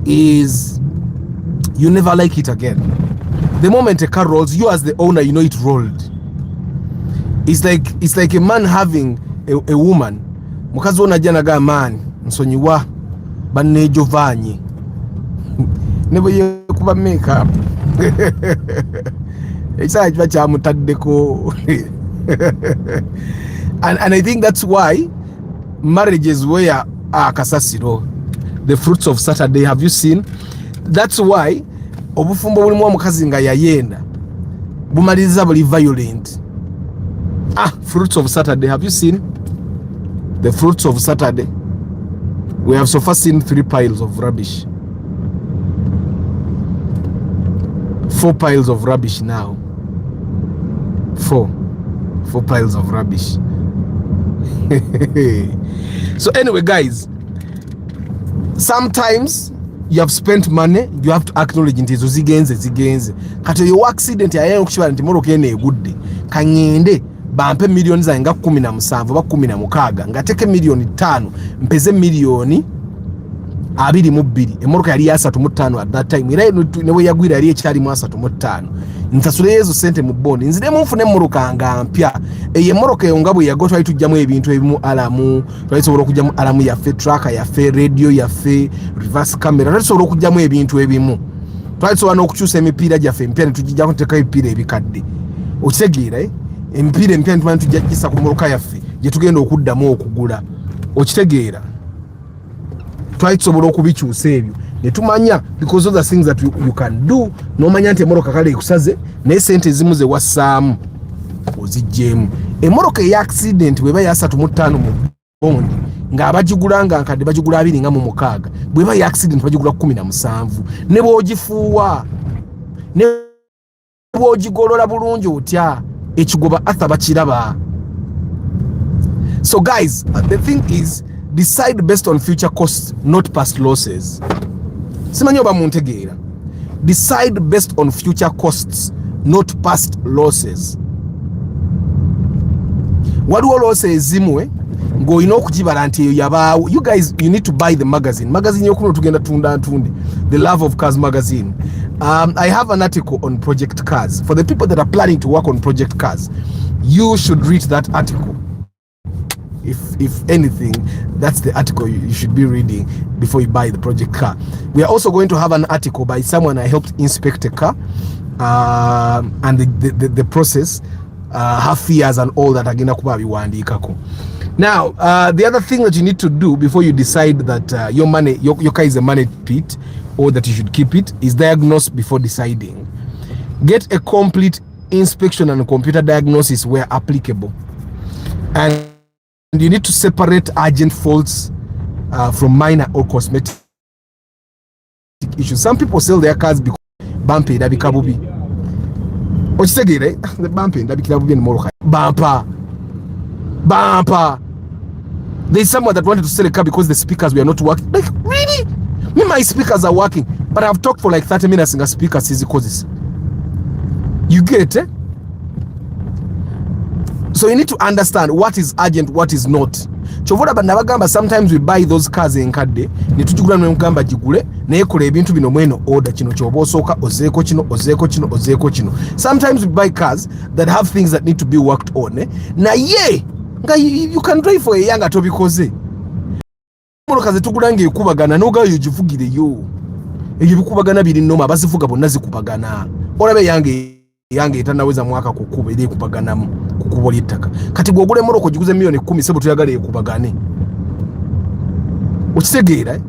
is you never like it again. The moment a car rolls, you as the owner, you know it rolled. It's like a man having a woman. Mukazi onajja naga man nsonyiwa bannejo vanyi nebo yekuba makeup ekisala kiba kyamutaddeko. And I think that's why marriages where kasasiro, the fruits of Saturday, have you seen? That's why obufumbo bulimu omukazi nga yayenda bumaliriza buli violent. Fruits of Saturday, have you seen the fruits of Saturday? We have so far seen 3 piles of rubbish, 4 piles of rubbish now. 4 piles of rubbish. So anyway, guys, sometimes you have spent money, you have to acknowledge nti ezo zigenze kati yo accident yayo okushibala nti moroka ene egudde kangende bampe million za nga 17 ba 16 ngateke million 5 mpeze million 22 emoroka yali ya 35 at that time era newe yagwira yali ekyali mu 35 ntasule ezo sente mu bondi nzire mu nfune moroka nga mpya eye moroka yo ngabwe yagotwa itujjamu ebintu ebimu alamu twayisobola okujjamu alamu yaffe tracker yaffe radio yaffe reverse camera twayisobola okujjamu ebintu ebimu twayisobola n'okukyusa emipiira gyaffe empya netujijjako nteka ebipiira ebikadde okitegeera emipiira empya ntuma ntujjagisa ku moroka yaffe gye tugenda okuddamu okugula okitegeera twayisobola okubikyusa ebyo netumanya because of the things that you can do. Nomanya nti emoroka kale ekusaze naye sente ezimu ze wassaamu ozijjeemu. Emoroka eya accident bweba ya 35 mu bondi nga abagigulanga nkadde bagigula 26 bweba ya accident bagigula 17 ne bwogifuuwa ne bwogigolola bulungi otya ekigoba athaba kiraba. So guys, the thing is, decide based on future costs, not past losses. Simanyi oba muntegeera. Decide based on future costs, not past losses. Waliwo losses zimwe ng'olina okugibala nti eyo yabaawo. You guys, you need to buy the magazine. Magazine yokuno tugenda tunda ntunde. The Love of Cars magazine. I have an article on Project Cars. For the people that are planning to work on Project Cars, you should read that article. if anything, that's the article you should be reading before you buy the project car. We are also going to have an article by someone I helped inspect a car, and the process, her fears and all that agenda kuba biwandikako. Now, the other thing that you need to do before you decide that your car is a money pit or that you should keep it is diagnose before deciding. Get a complete inspection and computer diagnosis where applicable. And you need to separate urgent faults from minor or cosmetic issues. Some people sell their cars because bumpy that bikabubi. The bumpy that bikabubi in Morocco. Bumper. There's someone that wanted to sell a car because the speakers were not working. Like, really? Me, my speakers are working, but I've talked for like 30 minutes in a speaker says causes. You get it? So you need to understand what is urgent, what is not. Sometimes we buy those cars in Kade, Nitugura Mugamba Jigule, Nekule Bintu Bino Mweno, Oda Chino Chobo Soka, Ozeko Chino. Sometimes we buy cars that have things that need to be worked on. Na ye, you can drive for a younger to because Morokaze Tugurange Kubagana, no girl you jivugire you. You Kubagana be no Mabasifuga Bonazi Kubagana, or a yange itanaweza mwaka kukuba ili kupagana kukuboli itaka kati gwogule Morocco jiguze milioni 10 sebo tuyagale kubagane ukitegera.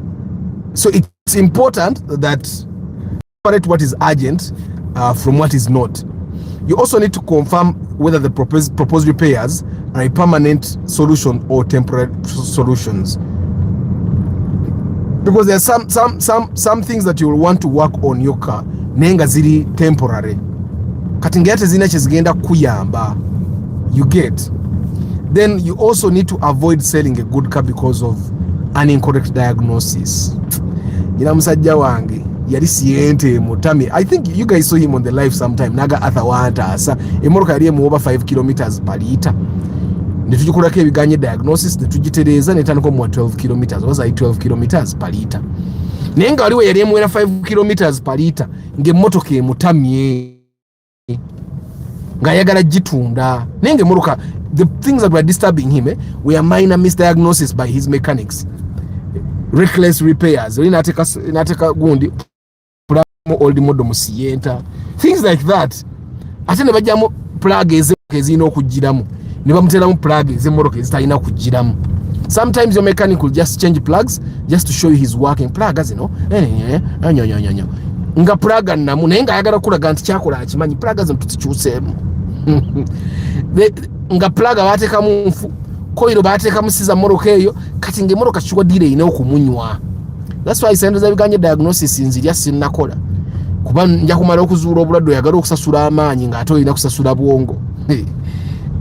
So it's important that separate what is urgent from what is not. You also need to confirm whether the proposed repairs are a permanent solution or temporary solutions, because there are some things that you will want to work on your car nenga ziri temporary katingate zina chizigenda kuyamba. You get. Then you also need to avoid selling a good car because of an incorrect diagnosis. Ina musajja wange yali siente mutami. I think you guys saw him on the live sometime. Naga athawanta asa emoroka yali mu over 5 kilometers per liter. Nitujikulako ebiganye diagnosis netugitereza netandika mu 12 kilometers. Was I 12 kilometers per liter? Nenga waliwe yali mu 5 kilometers per liter nge motoka emutami ngayagala jitunda nenge muruka. The things that were disturbing him were minor misdiagnosis by his mechanics, reckless repairs, inateka gundi old model musiyenta, things like that. Ate ne bajjamu plug ezino okujiramu ne bamuteramu plug ezemoroka ezitalina kujiramu. Sometimes your mechanic will just change plugs just to show you his working plug, as you know. Nga praga namu nenga ayagala kulaga nti kyakola akimanyi praga zo tukikyuseemu. Nga praga bateka mu nfu koiro bateka musiza moroka eyo kati nge moroka kichwa dire ine okumunywa. That's why sendo za biganye diagnosis nzirya sinnakola kuba nja kumala okuzuula obulwadde oyagala okusasula amaanyi nga ate ina kusasula bwongo.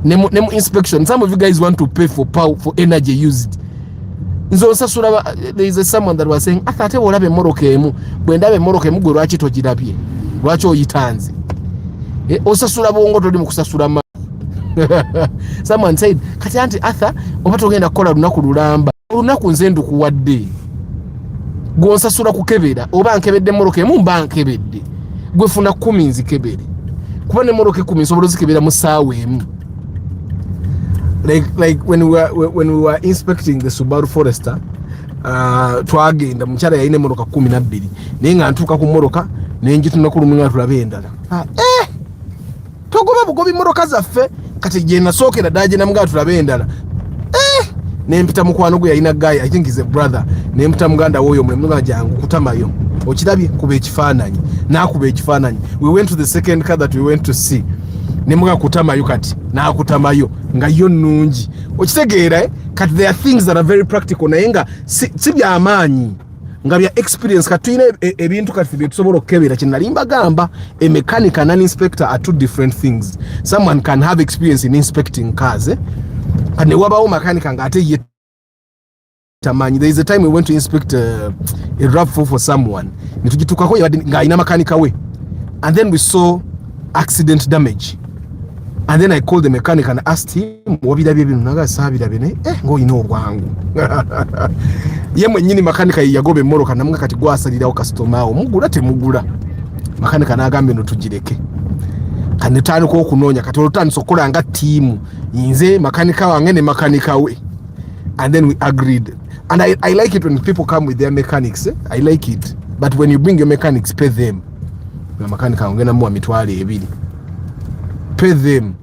Nemu inspection, some of you guys want to pay for power for energy used. Nzo sasula. There is someone that was saying atate olabe moroka emu bwendabe moroka emu gwe lwaki togirabye lwaki oyitanze osasula bongo toli mu kusasula ma. Someone said kati anti Arthur oba togenda kukola lunaku lulamba olunaku nze ndukuwadde gwonsasula kukebera oba nkebedde moroka emu mba nkebedde gwe funa 10 nzikebere kuba ne moroka 10 nsobola zikebera mu ssaawa emu. Like when we were inspecting the Subaru Forester, twagenda mukyala yayina moroka 12 naye nga ntuuka ku moroka nenjituna ku lumunga tulabe endala. Togoba bugobi moroka zaffe kati je nasookera daje namuga tulabe endala. Nempita mukwano gwe yayina guy, I think is a brother, nempita muganda woyo mulemuga jangu kutamayo okirabye kuba ekifaananyi nakuba ekifaananyi. We went to the second car that we went to see. Nemuga kutamayo kati nakutamayo nga yo nungi okitegeera kati. There are things that are very practical naye nga si bya amaanyi nga bya experience. Kati tuyina ebintu kati bye tusobola okukebera kinalimba gamba. A mechanic and an inspector are two different things. Someone can have experience in inspecting cars and ne wabawo mechanic nga ate ye tamanyi. There is a time we went to inspect a RAV4 for someone nitugitukako nga ina mechanic we, and then we saw accident damage. And then I called the mechanic and asked him, wabirabye bino naga sabirabye ne ngo ino obwangu. Ye mwenyini mechanic yagobe moroka namuga kati gwasalira customer awo mugula temugula. Mechanic nagambe no tugireke. Kanetano ko kunoonya kati olutani sokola nga team. Inze mechanic wange ne mechanic we. and then we agreed. And I like it when people come with their mechanics. I like it. But when you bring your mechanics, pay them. Pay them.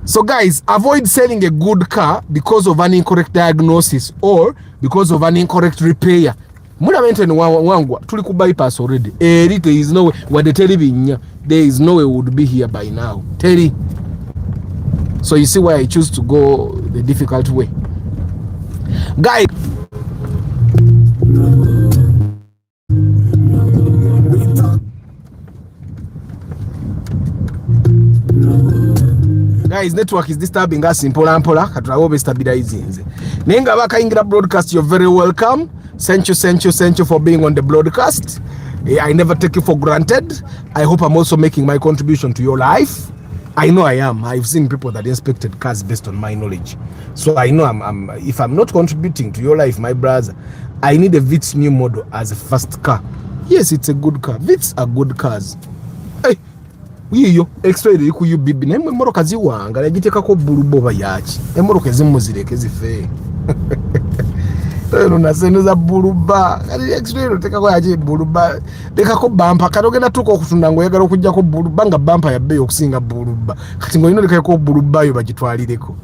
So guys, avoid selling a good car because of an incorrect diagnosis or because of an incorrect repair. Bypass already. There is no way. There is no way we would be here by now. Terry. So you see why I choose to go the difficult way. Guys, network is disturbing us in Pola Katlaobe stabilizing. Nenga Baka broadcast, you're very welcome. Thank you for being on the broadcast. I never take you for granted. I hope I'm also making my contribution to your life. I know I am. I've seen people that inspected cars based on my knowledge. So I know I'm if I'm not contributing to your life, my brother, I need a Vitz new model as a first car. Yes, it's a good car. Vitz are good cars. Hey, wiyo extra iri ku UBB nemwe moroka ziwanga nagitekako bulubo bayachi. Emoroka zimuzireke zife. Unasenza buluba kali extra tekako yaje buluba dekako bampa katogenda tuko okutunda ngo yagala okujja ko buluba nga bampa ya beyo okusinga buluba kati ngo ino lekako buluba yo bagitwalireko.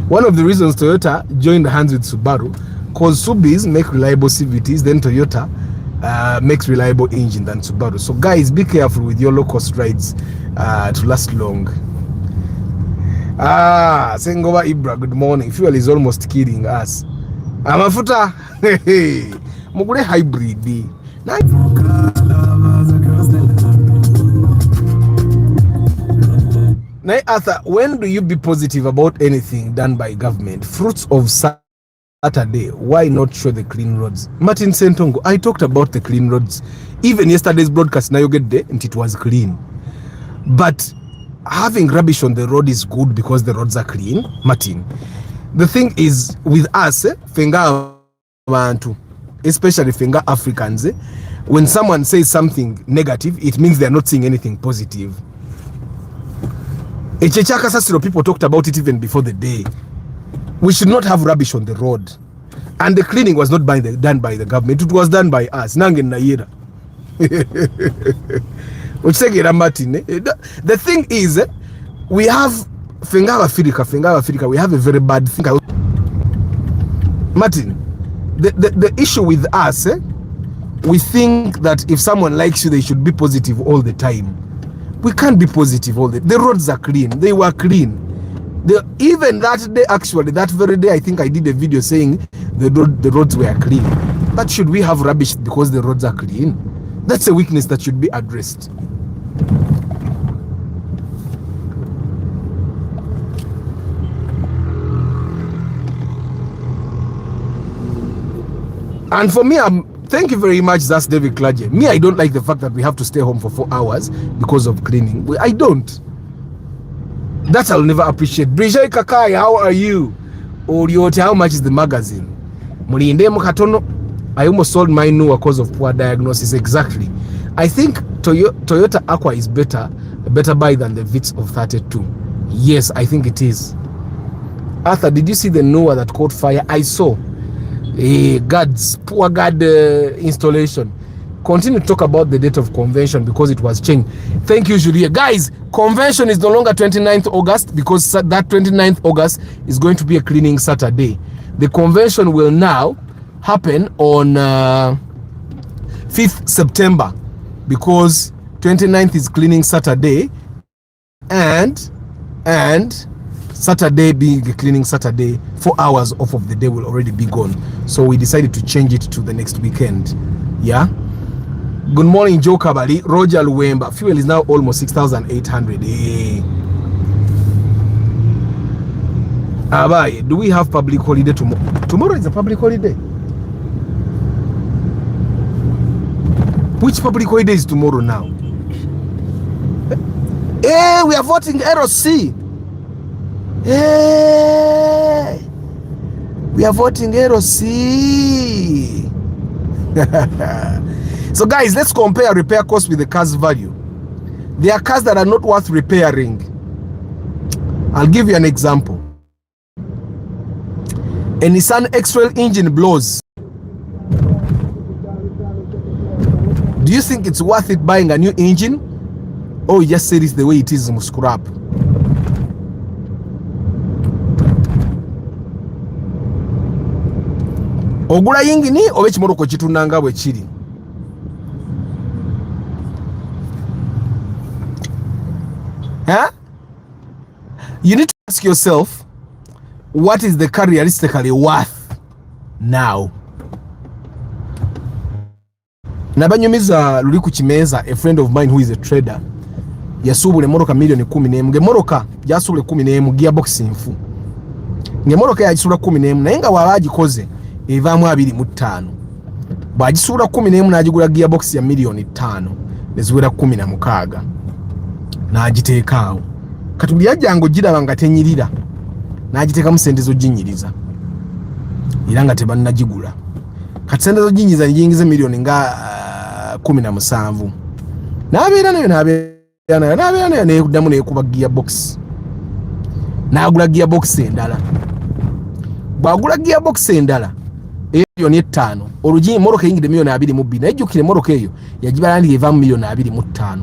One of the reasons Toyota joined hands with Subaru, cause Subis make reliable CVTs, then Toyota makes reliable engine than Subaru. So guys, be careful with your low cost rides to last long. Sengova Ibra, good morning. Fuel is almost killing us. Amafuta, mugure hybrid. Now, Arthur, when do you be positive about anything done by government? Fruits of Saturday, why not show the clean roads? Martin Sentongo, I talked about the clean roads. Even yesterday's broadcast, now you get there, and it was clean. But having rubbish on the road is good because the roads are clean, Martin. The thing is, with us, Fenga Bantu, especially Fenga Africans, when someone says something negative, it means they're not saying anything positive. Echechaka Sasiro, people talked about it even before the day. We should not have rubbish on the road. And the cleaning was not done by the government. It was done by us. Nangen Naira. The thing is, we have Fenga Africa, we have a very bad thing. Martin, the issue with us, we think that if someone likes you, they should be positive all the time. We can't be positive all the time. The roads are clean. They were clean. Even that day, actually, that very day, I think I did a video saying the roads were clean. But should we have rubbish because the roads are clean? That's a weakness that should be addressed. And for me, thank you very much, that's David Klaje. Me, I don't like the fact that we have to stay home for 4 hours because of cleaning. I don't. That I'll never appreciate. Brijay Kakai, how are you? Oriote, how much is the magazine? Mulinde Mukatono, I almost sold mine new because of poor diagnosis. Exactly. I think Toyota Aqua is a better buy than the Vitz of 32. Yes, I think it is. Arthur, did you see the Noah that caught fire? I saw. Poor God installation. Continue to talk about the date of convention because it was changed. Thank you, Julia. Guys, convention is no longer 29th August because that 29th August is going to be a cleaning Saturday. The convention will now happen on 5th September because 29th is cleaning Saturday and Saturday being a cleaning Saturday, 4 hours off of the day will already be gone. So we decided to change it to the next weekend. Yeah. Good morning, Joe Kabali. Roger Luemba. Fuel is now almost 6,800. Hey. Abai, do we have public holiday tomorrow? Tomorrow is a public holiday. Which public holiday is tomorrow now? Hey, we are voting ROC. Hey, we are voting ROC. So guys, let's compare repair cost with the car's value. There are cars that are not worth repairing. I'll give you an example. A Nissan X-Trail engine blows. Do you think it's worth it buying a new engine? Or you just say this the way it is, scrap? Ogula yingini oba ekimotoka kitunda bwe kiri. Huh? You need to ask yourself, what is the car realistically worth now? Nabanyumiza luli ku kimeza, a friend of mine who is a trader, yasubule emotoka milioni 11. Ngemotoka yasubule 11 gearbox nfu. Ngemotoka yasubula 11 naye nga wabagikoze evaamu 25. Bwagisuula 11 n'agigula gearbox ya milioni 5 neziwera 16 n'agiteeka awo. Kati buli yajjanga ogiraba nga tenyirira n'agiteekamu sente z'oginyiriza era nga tebannagigula. Kati sente z'oginyiriza niyingize milioni nga 17. N'abeera nayo nekuddamu nekuba gearbox n'agula gearbox endala. Bwagula gearbox endala milioni 5 oluji moroka yingide milioni 22 najjukire moroka eyo yagibalandi eva milioni 25.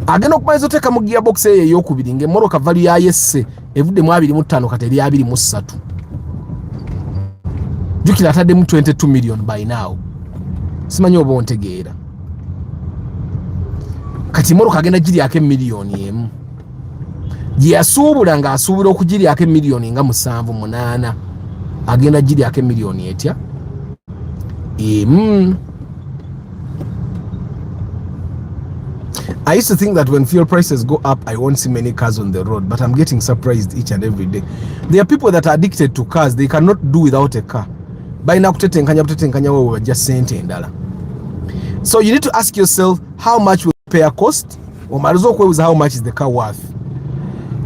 Agenda okumanyiza oteka mu gearbox eyo eyokubiri nge moroka value ya yesse evudde mu 25 kati eri 23. Jukira atadde mu 22 million by now. Simanyi oba ontegeera. Kati moroka agenda giri yake milioni emu. Yasuubula nga asuubula okugiri yake milioni nga 7-8. Agenda giri yake milioni etya. I used to think that when fuel prices go up, I won't see many cars on the road, but I'm getting surprised each and every day. There are people that are addicted to cars. They cannot do without a car. By now, we're just sent in dollar. So you need to ask yourself, how much will the repair cost? Or how much is the car worth?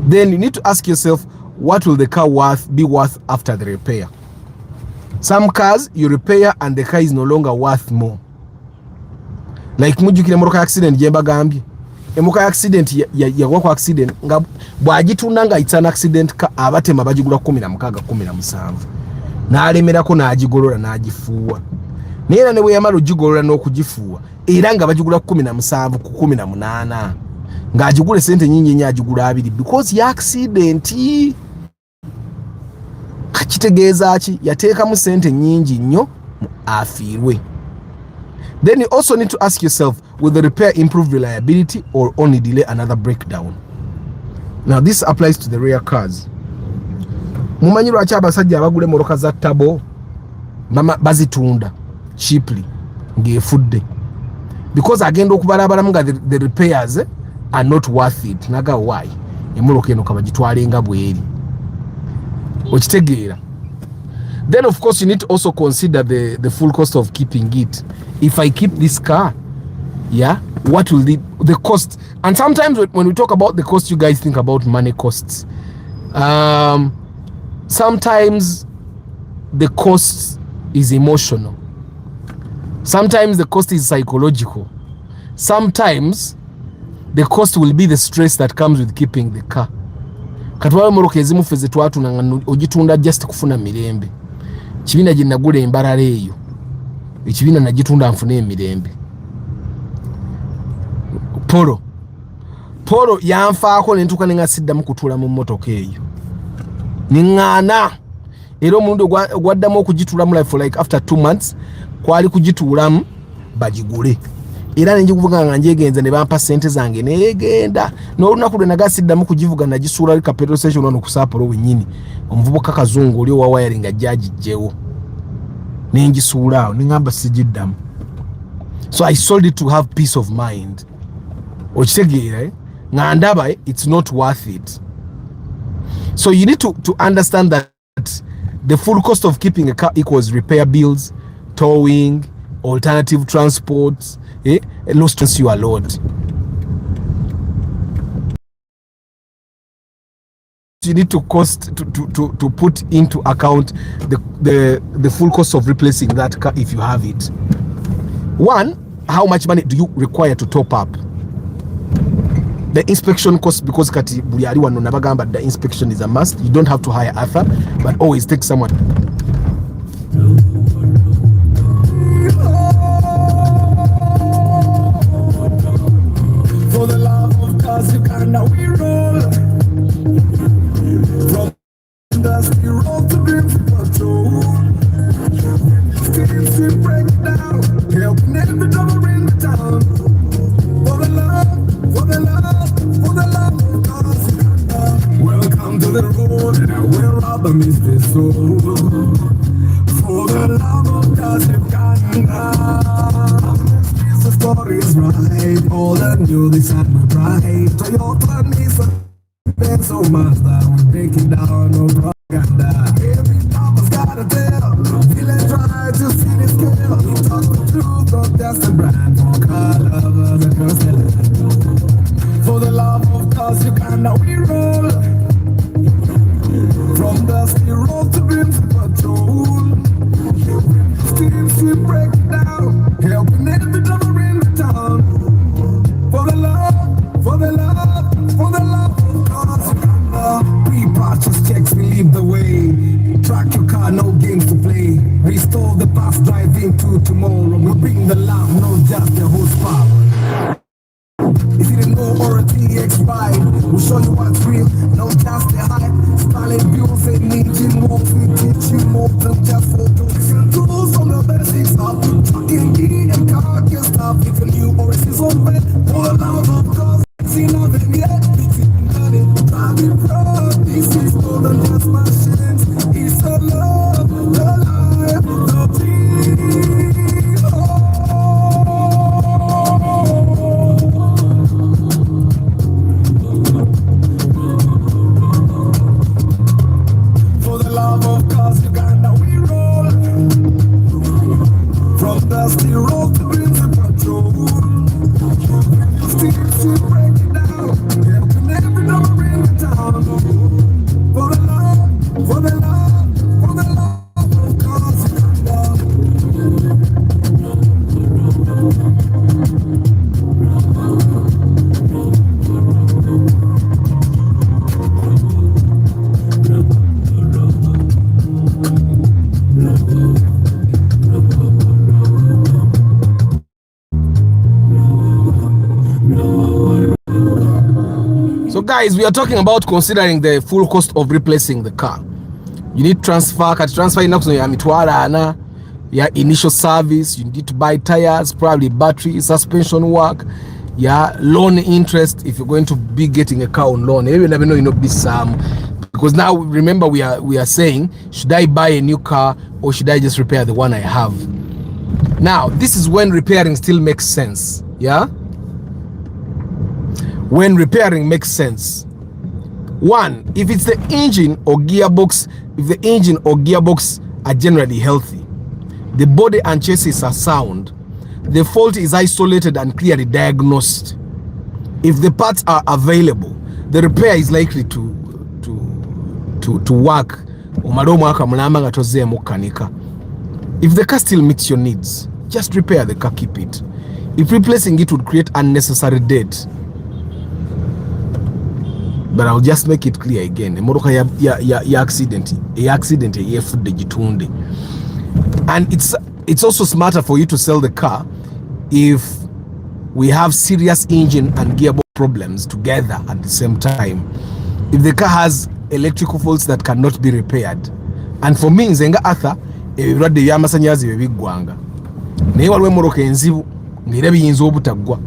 Then you need to ask yourself, what will the car be worth after the repair? Some cars you repair and the car is no longer worth more. Like mujukire motoka accident jemba gambi. Emoka accident ya wako accident nga bwagitunda nga it's an accident ka abatema bagigula 16 17. Na alemerako na agigolola na agifuwa. Nera ne bwe yamalo gigolola n'okugifuwa. Era nga bagigula 17 ku 18. Nga agigule sente nyingi nya agigula 2 because ya accident. Kitegeeza ki yateeka mu sente nyingi nnyo afiirwe. Then you also need to ask yourself, will the repair improve reliability or only delay another breakdown? Now this applies to the rare cars. Mumanyi lwaki abasajja abagula emmoloka za tabo bazitunda cheaply ng'efudde? Because agenda okubalabalamu nga the repairs are not worth it. Naga why? Emmoloka eno kabagitwalenga bweri. Then of course you need to also consider the full cost of keeping it. If I keep this car, yeah, what will the cost? And sometimes when we talk about the cost, you guys think about money costs. Sometimes the cost is emotional. Sometimes the cost is psychological. Sometimes the cost will be the stress that comes with keeping the car. Katwawe moroka ezimu feze twatu na ogitunda just kufuna mirembe. Kibina gye nagula embarala eyo. Ekibina nagitunda nfune emirembe. Polo yanfaako ne ntuka nga siddamu kutula mu mmotoka eyo. Ningana. Era omuntu gwaddamu okugitulamu for like after 2 months kwali kugitulamu bagigule. Era njikuvuga nga njegenze ne bampa sente zange negenda n'olunaku lwe nagasiddamu kugivuga nagisuula lika petrol station ono ku Sapporo wennyini omuvubuka kazungu oli owa wiring ajjagijjewo nenjisuula awo ningamba sijiddamu. So I sold it to have peace of mind. Okitegeera nga ndaba it's not worth it. So you need to understand that the full cost of keeping a car equals repair bills, towing, alternative transports, lost you a lot. You need to put into account the full cost of replacing that car if you have it. One, how much money do you require to top up? The inspection cost, because kati buli ali wano nabagamba the inspection is a must. You don't have to hire Arthur, but always take someone problem is the soul. For the love of God, Uganda. The story's right. All the new this and my pride. Toyota Nissan. There's so much that we're breaking down no propaganda. Every mama's gotta tell. Feeling try to see the scale. We talk the truth, but that's the brand. For car lovers across the land. For the love of cause Uganda we roll. From dusty road to Crimson Patrol. Steams we break it down. Helping every drummer in the town. For the love, for the love, for the love of cause Uganda. Pre-purchase checks, we lead the way. Track your car, no games to play. Restore the past, drive into tomorrow. We bring the love, not just the horsepower. If you didn't know or a TX ride, we'll show you what's real, not just the hype. Styling views and engine walks, we teach you more than just photos and tools from the basics up. Trucking gear and car gear stuff. If you're new or it's his own bed, all the love of cause, see nothing yet. It's in money, driving proud. This is more than just machines. It's the love, the life, the dream. Dusty road to Crimson Patrol. Steams we break it down. Helping every number in the town. For the love, for the love, for the love of cause Uganda. So guys, we are talking about considering the full cost of replacing the car. You need transfer, yeah, initial service, you need to buy tires, probably battery, suspension work, yeah, loan interest if you're going to be getting a car on loan. You never know, because now remember we are saying, should I buy a new car or should I just repair the one I have? Now, this is when repairing still makes sense, yeah? When repairing makes sense. One, if it's the engine or gearbox, if the engine or gearbox are generally healthy, the body and chassis are sound, the fault is isolated and clearly diagnosed, if the parts are available, the repair is likely to work. If the car still meets your needs, just repair the car, keep it. If replacing it would create unnecessary debt, but I'll just make it clear again. Accident, and it's also smarter for you to sell the car if we have serious engine and gearbox problems together at the same time. If the car has electrical faults that cannot be repaired, and for me nzenga atha ebirwadde by'amasannyalaze bye biggwanga naye waliwo emmoloka enzibu ng'era biyinza obutagwa.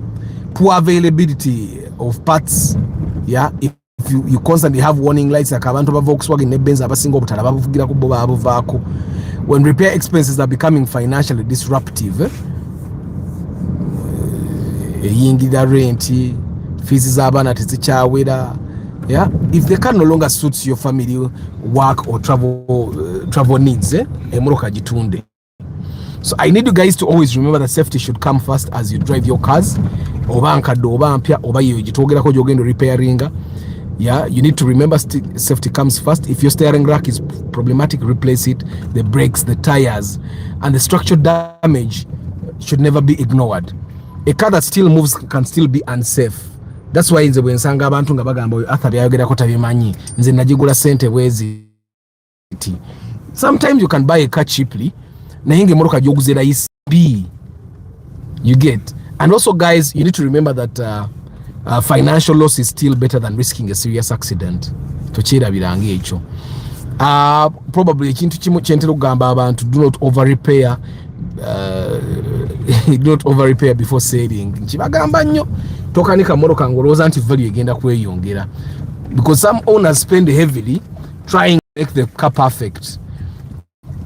Poor availability of parts, yeah. If you constantly have warning lights like abantu ba Volkswagen ne Benz abasinga obutala babuvugira ku bo babuvaako. When repair expenses are becoming financially disruptive, eyingira rent, fees z'abaana tezikyawera, yeah. If the car no longer suits your family work or travel needs, emoloka gitunde. So I need you guys to always remember that safety should come first as you drive your cars. Oba nkadde oba mpya oba yegitogerako gyogenda repairinga. Yeah, you need to remember safety comes first. If your steering rack is problematic, replace it. The brakes, the tires, and the structural damage should never be ignored. A car that still moves can still be unsafe. That's why nze bwensanga abantu nga bagamba oyo Arthur yayogerako tabimanyi nze najigula sente bwezi. Sometimes you can buy a car cheaply naye ng'emmotoka gy'oguze layisi B. You get. And also guys, you need to remember that financial loss is still better than risking a serious accident. Tokyerabiranga ekyo. Probably ekintu kimu kyentera okugamba abantu, do not over repair. Do not over repair before selling. Nkibagamba nnyo tokanika mmotoka ng'olowooza nti value egenda kweyongera, because some owners spend heavily trying make the car perfect.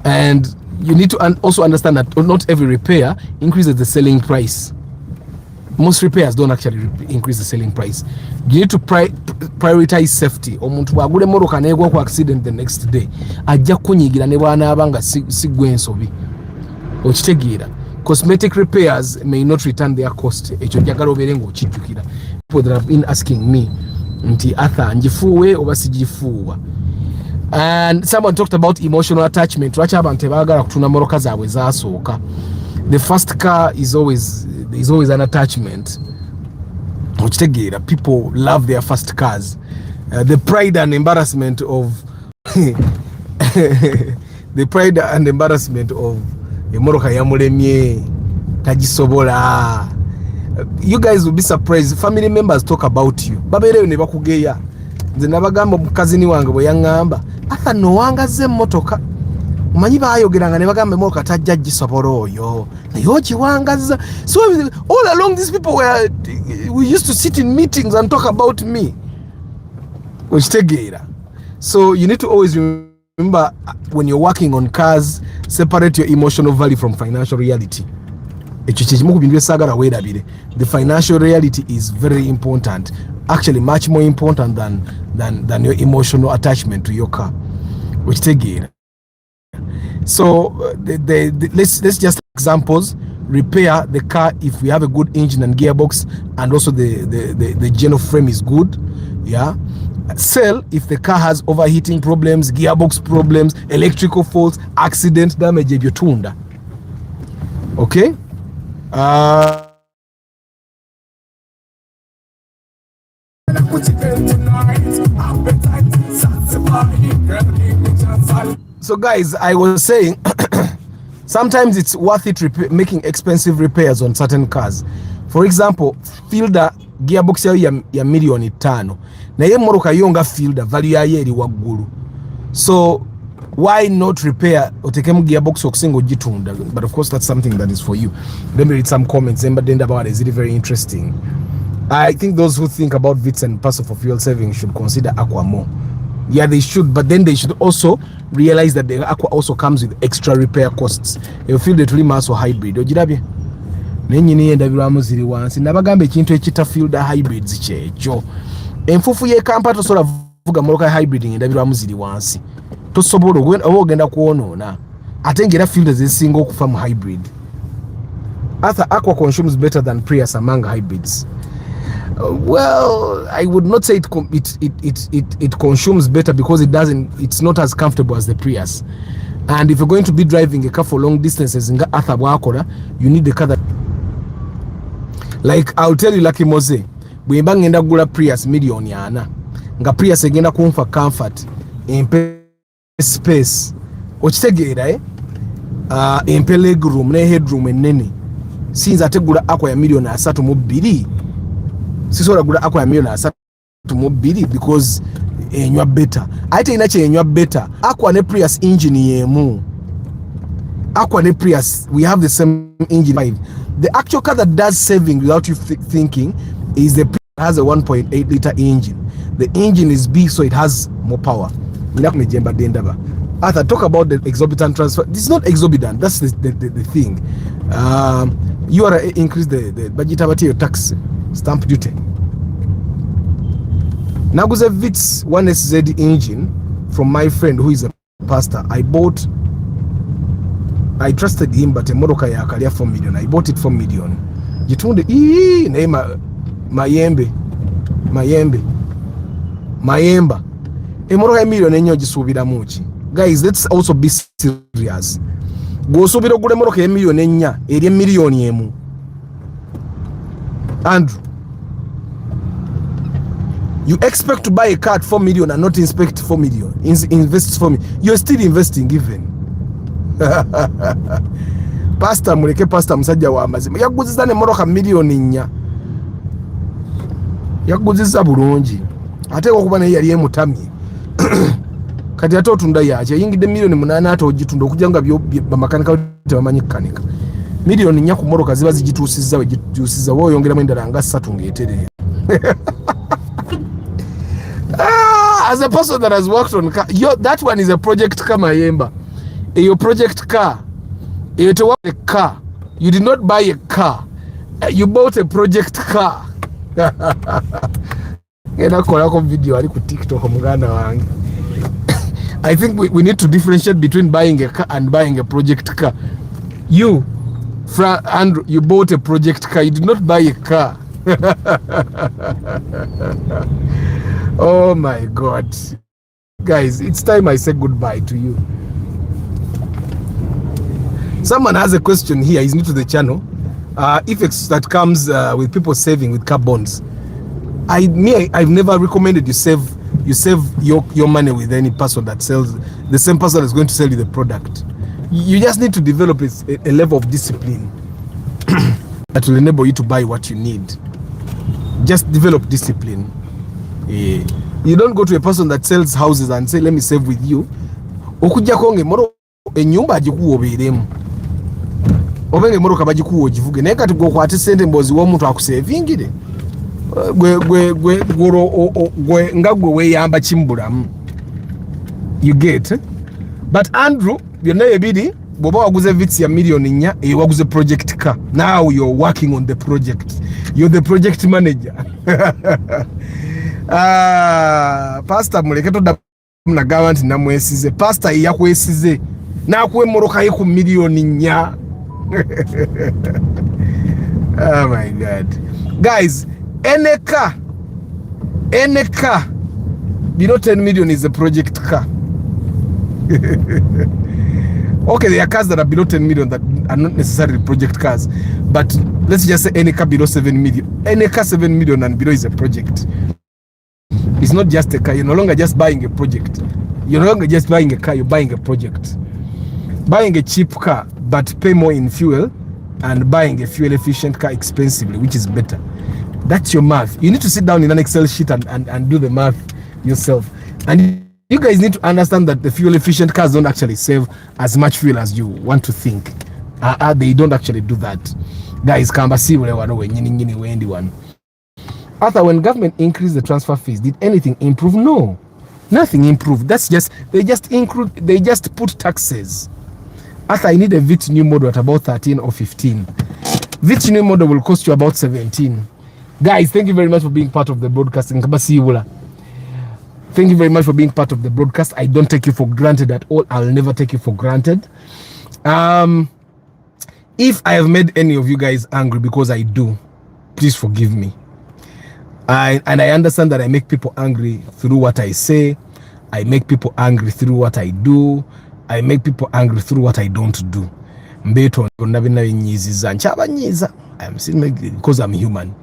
And you need to also understand that not every repair increases the selling price. Most repairs don't actually increase the selling price. You need to prioritize safety. Omuntu wagule moroka negwa ku accident the next day ajja kunyigira ne bwana abanga sigwe ensobi okitegeera. Cosmetic repairs may not return their cost. Ekyo njagala obeere ng'okijjukira. People that have been asking me nti Arthur njifuuwe oba sijifuuwa. And someone talked about emotional attachment. Lwaki abantu tebaagala kutunda moroka zaabwe zaasooka? The first car is always an attachment. People love their first cars. The pride and embarrassment of the pride and embarrassment of emoroka yamulemye tagisobola. You guys will be surprised. Family members talk about you. Babereyo ne bakugeya. Nze nabagamba mukazini wange bwe yaŋŋamba Arthur no wangaze emmotoka. Manyi bayogeranga ne bagamba emmotoka tajja gisobola oyo. Naye ogiwangaza. So all along these people we used to sit in meetings and talk about me. Okitegeera. So you need to always remember when you're working on cars, separate your emotional value from financial reality. The financial reality is very important, actually much more important than your emotional attachment to your car. Which again, so let's just examples. Repair the car if we have a good engine and gearbox, and also the general frame is good. Yeah. Sell if the car has overheating problems, gearbox problems, electrical faults, accident damage. Okay. So guys, I was saying sometimes it's worth it making expensive repairs on certain cars. For example, Fielder gearbox ya milioni 5 naye moroka yonga Fielder value yayo eri waggulu. So why not repair otekemu gearbox okusinga ogitunda? But of course that's something that is for you. Let me read some comments. About it is really very interesting. I think those who think about VITs and parcel for fuel saving should consider Aqua more. Yeah, they should, but then they should also realize that the Aqua also comes with extra repair costs. You feel that really mass or hybrid. Ojirabye nenyini endabiramu ziri wansi nabagambe ekintu ekita Fielder hybrids kyekyo. Enfufu ye kampa tosobola vuga moroka hybriding endabiramu ziri wansi. Tosobola ogenda kuonoona ate ngera Fielder zisinga okufa mu hybrid. Arthur, Aqua consumes better than Prius among hybrids. Well, I would not say it consumes better because it's not as comfortable as the Prius. And if you're going to be driving a car for long distances, you need a car that, like I'll tell you, Lucky Mose, we ngenda gula Prius million yana nga Prius egenda kumfa comfort impe space okitegeera impe leg room ne headroom enene sinza ategula Aqua ya million 32 sisobola gula Aqua ya million 32 because enywa better. Ate inache enywa better. Aqua ne Prius engine yemu. Aqua ne Prius, we have the same engine. The actual car that does saving without you thinking is the Prius that has a 1.8 liter engine. The engine is big, so it has more power. Arthur, talk about the exorbitant transfer. This is not exorbitant. That's the thing. You are increase the budget about your tax stamp duty. Naguze VITS 1SZ engine from my friend who is a pastor. I trusted him, but a moroka ya akalia 4 million. I bought it for million. Jitunde name mayemba emoroka million enyo gisubira muki. Guys, let's also be serious. Go subira gule moroka ya million enya eri million emu. Andrew, you expect to buy a car at 4 million and not invest 4 million. Invest 4 million. You're still investing even. Pastor muleke pastor musajja wa mazima yaguziza ne moroka million nya yaguziza bulungi ate okuba ne yali emutamye kati ate otunda yache yingide million 8 ate ogitunda okujanga bamakanika bamanyi kanika million nya ku moroka ziba zigitusiza wejusiza wo yongera mu endala nga 3 ngetere. as a person that has worked on car, that one is a project car, Mayemba. Your project car. You to work a car. You did not buy a car. You bought a project car. I think we need to differentiate between buying a car and buying a project car. You, Andrew, you bought a project car. You did not buy a car. Oh my God. Guys, it's time I say goodbye to you. Someone has a question here. He's new to the channel. Effects that comes with people saving with car bonds. I've never recommended you save your money with any person that sells. The same person is going to sell you the product. You just need to develop a level of discipline that will enable you to buy what you need. Just develop discipline. Yeah. You don't go to a person that sells houses and say, let me save with you. Okuja konge moro enyumba agikuwoberemu. Obenge moro kabagikuwo jivuge. Naye kati gwo kwate sente mbozi wo muntu akusavingire. Gwe ngagwe weyamba chimbulamu. You get? But Andrew, byonna ebiri bwoba waguze vits ya million nya waguze project car. Now you're working on the project. You're the project manager. Pastor muleke to na government na mwesize. Pastor yakwesize. Na kuwe moroka ye ku million nya. Oh my God. Guys, any car below 10 million is a project car. Okay, there are cars that are below 10 million that are not necessarily project cars, but let's just say any car below 7 million. Any car 7 million and below is a project. It's not just a car. You're no longer just buying a project. You're no longer just buying a car, you're buying a project. Buying a cheap car but pay more in fuel, and buying a fuel efficient car expensively, which is better. That's your math. You need to sit down in an Excel sheet and do the math yourself. And you guys need to understand that the fuel efficient cars don't actually save as much fuel as you want to think. They don't actually do that. Guys, after when government increased the transfer fees, did anything improve? No, nothing improved. That's just they just put taxes. After I need a VIT new model at about 13 or 15. VIT new model will cost you about 17. Guys, thank you very much for being part of the broadcasting. Thank you very much for being part of the broadcast. I don't take you for granted at all. I'll never take you for granted. If I have made any of you guys angry, because I do, please forgive me. And I understand that I make people angry through what I say. I make people angry through what I do. I make people angry through what I don't do. I'm still because I'm human.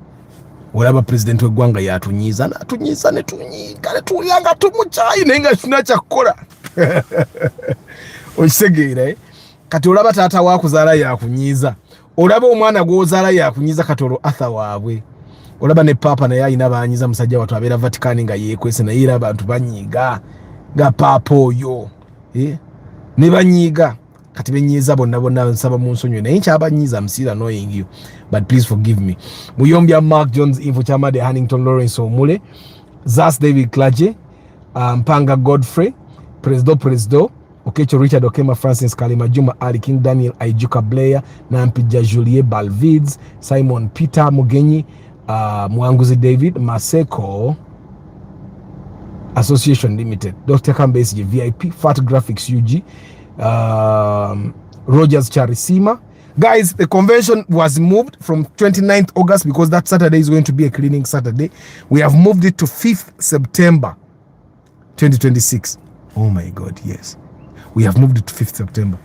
Whatever president wegwanga yatunyiza na tunyiza ne tunyiga ne tuyanga tumuchayi nenga tunacha kola. Okisegeera kati olaba tata wakuzala yakunyiza. Olaba omwana gwozala yakunyiza katolo atha waabwe. Olaba ne papa na yayina banyiza musajja watu abera Vatican nga yekwese na ira abantu banyiga ga papa oyo. Ne banyiga kati benyiza bonna nsaba mu nsonyo naye nkyabanyiza msira annoying you, but please forgive me. Muyombya Mark Jones, Info Chamade Hannington, Lawrence Omule, Zas David Klaje, Mpanga Godfrey, Presdo, Okecho Richard Okema, Francis Kalima Juma, Ali King Daniel, Aijuka Blair, Nampija Julie Balvids, Simon Peter Mugenyi, Mwanguzi David, Maseko Association Limited, Dr. Kambesi VIP, Fat Graphics UG, Rogers Charisima. Guys, the convention was moved from 29th August because that Saturday is going to be a cleaning Saturday. We have moved it to 5th September 2026. Oh my God, yes. We have moved it to 5th September.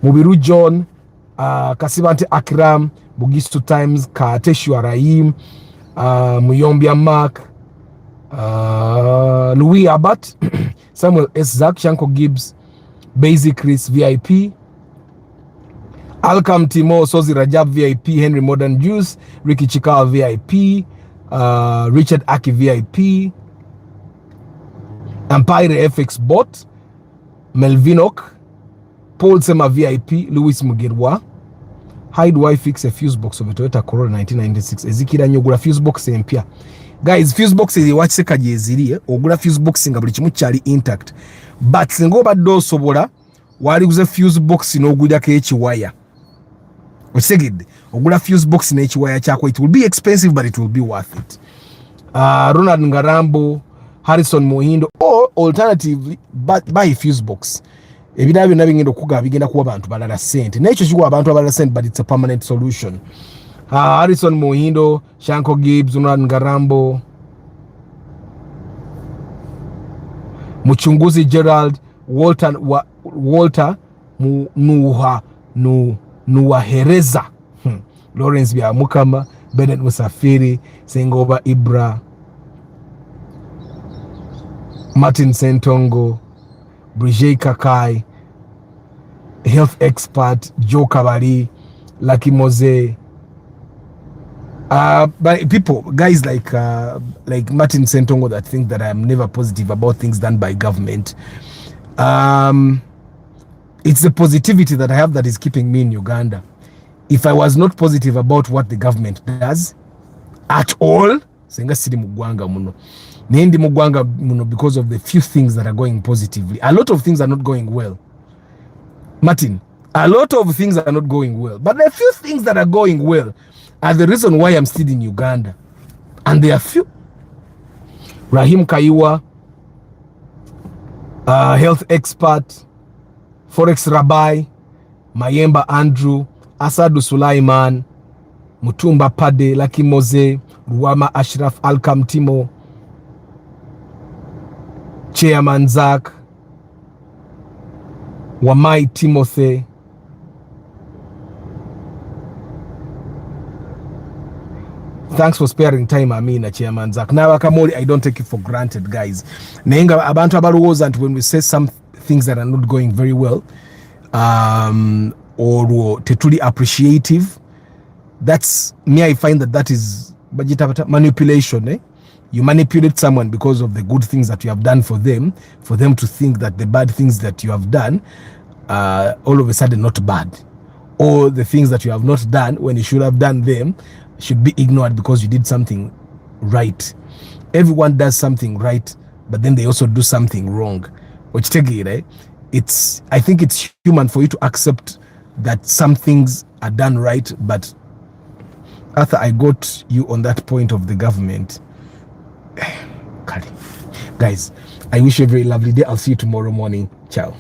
Mubiru John, Kasibante Akram, Bugistu Times, Kateshua Raim, Muyombia Mark, Louis Abbott, Samuel S. Zach, Shanko Gibbs, Basic Chris VIP, Alcam Timo, Sozi Rajab VIP, Henry Modern Juice, Ricky Chikawa VIP, Richard Aki VIP, Empire FX Bot, Melvinok, Paul Sema VIP, Louis Mugirwa, how do I fix a fuse box of a Toyota Corolla 1996 ezikira nnyo ogula fuse box empya guys fuse box ewakiseka gye eziri ogula fuse box nga buli kimu kyali intact but singa obadde osobola waliguze fuse box n'ogulyako ekiwaya okitegedde ogula fuse box n'ekiwaya kyako it will be expensive but it will be worth it. Ronald Ngarambo, Harrison Mohindo, or alternatively buy a fuse box. Ebirala byonna bigenda okuga bigenda kuwa abantu balala sente nekyo kikuwa abantu abalala sente but it's a permanent solution. Harrison Mohindo, Shanko Gibbs, Ronald Ngarambo, Muchunguzi Gerald, Walter Nuwahereza, Lawrence Byamukama, Bennett Musafiri, Sengoba Ibra, Martin Sentongo, Brigitte Kakai, health expert Joe Kabari, Lucky Mose, but people, guys like Martin Sentongo that think that I am never positive about things done by government. It's the positivity that I have that is keeping me in Uganda. If I was not positive about what the government does at all, senga siri mugwanga muno. Nendi mugwanga muno because of the few things that are going positively. A lot of things are not going well. Martin, a lot of things are not going well. But the few things that are going well are the reason why I'm still in Uganda. And there are few. Rahim Kaiwa, health expert, Forex Rabbi, Mayemba Andrew, Asadu Sulaiman, Mutumba Pade, Lucky Mose, Ruama Ashraf Alkam Timo, Chairman Zach, Wamai Timothy, thanks for sparing time, Amina, Chairman Zach. Now, Kamoli, I don't take it for granted, guys. Nenga abantu abaluwoza and when we say some things that are not going very well, or tetuli appreciative, that's me. I find that is manipulation. You manipulate someone because of the good things that you have done for them to think that the bad things that you have done all of a sudden not bad, or the things that you have not done when you should have done them should be ignored because you did something right. Everyone does something right, but then they also do something wrong. Which take it, right? I think it's human for you to accept that some things are done right, but Arthur, I got you on that point of the government. Guys, I wish you a very lovely day. I'll see you tomorrow morning. Ciao.